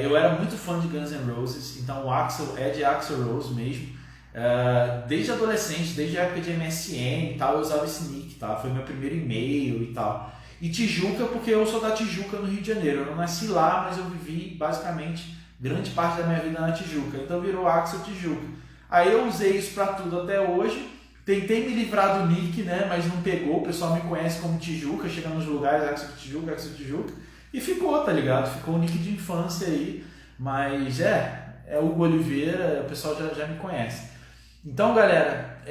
Eu era muito fã de Guns N' Roses, então o Axel é de Axl Rose mesmo. Desde adolescente, desde a época de MSN e tal, eu usava esse nick, tá? Foi meu primeiro e-mail e tal. E Tijuca, porque eu sou da Tijuca, no Rio de Janeiro. Eu não nasci lá, mas eu vivi basicamente grande parte da minha vida na Tijuca. Então virou Axel Tijuca. Aí eu usei isso pra tudo até hoje. Tentei me livrar do nick, né? Mas não pegou. O pessoal me conhece como Tijuca, chega nos lugares, Axel Tijuca, Axel Tijuca. E ficou, tá ligado? Ficou o nick de infância aí. Mas é Hugo Oliveira, o pessoal já me conhece. Então, galera,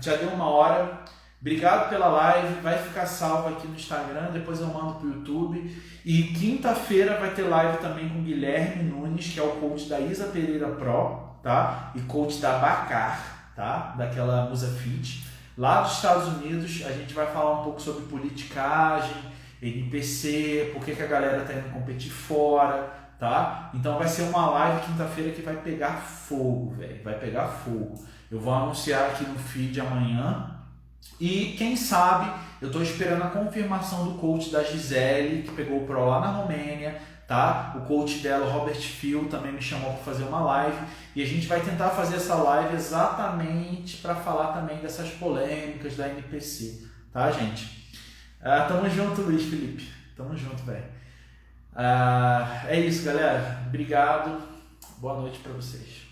já deu 1 hora. Obrigado pela live. Vai ficar salvo aqui no Instagram. Depois eu mando pro YouTube. E quinta-feira vai ter live também com o Guilherme Nunes, que é o coach da Isa Pereira Pro, tá? E coach da Bacar, tá? Daquela Musa Fit. Lá dos Estados Unidos, a gente vai falar um pouco sobre politicagem, NPC, por que a galera tá indo competir fora, tá? Então vai ser uma live quinta-feira que vai pegar fogo, velho. Vai pegar fogo. Eu vou anunciar aqui no feed amanhã. E quem sabe, eu estou esperando a confirmação do coach da Gisele, que pegou o Pro lá na Romênia, tá? O coach dela, o Robert Phil, também me chamou para fazer uma live. E a gente vai tentar fazer essa live exatamente para falar também dessas polêmicas da NPC, tá, gente? Tamo junto, Luiz Felipe. Tamo junto, velho. É isso, galera. Obrigado. Boa noite para vocês.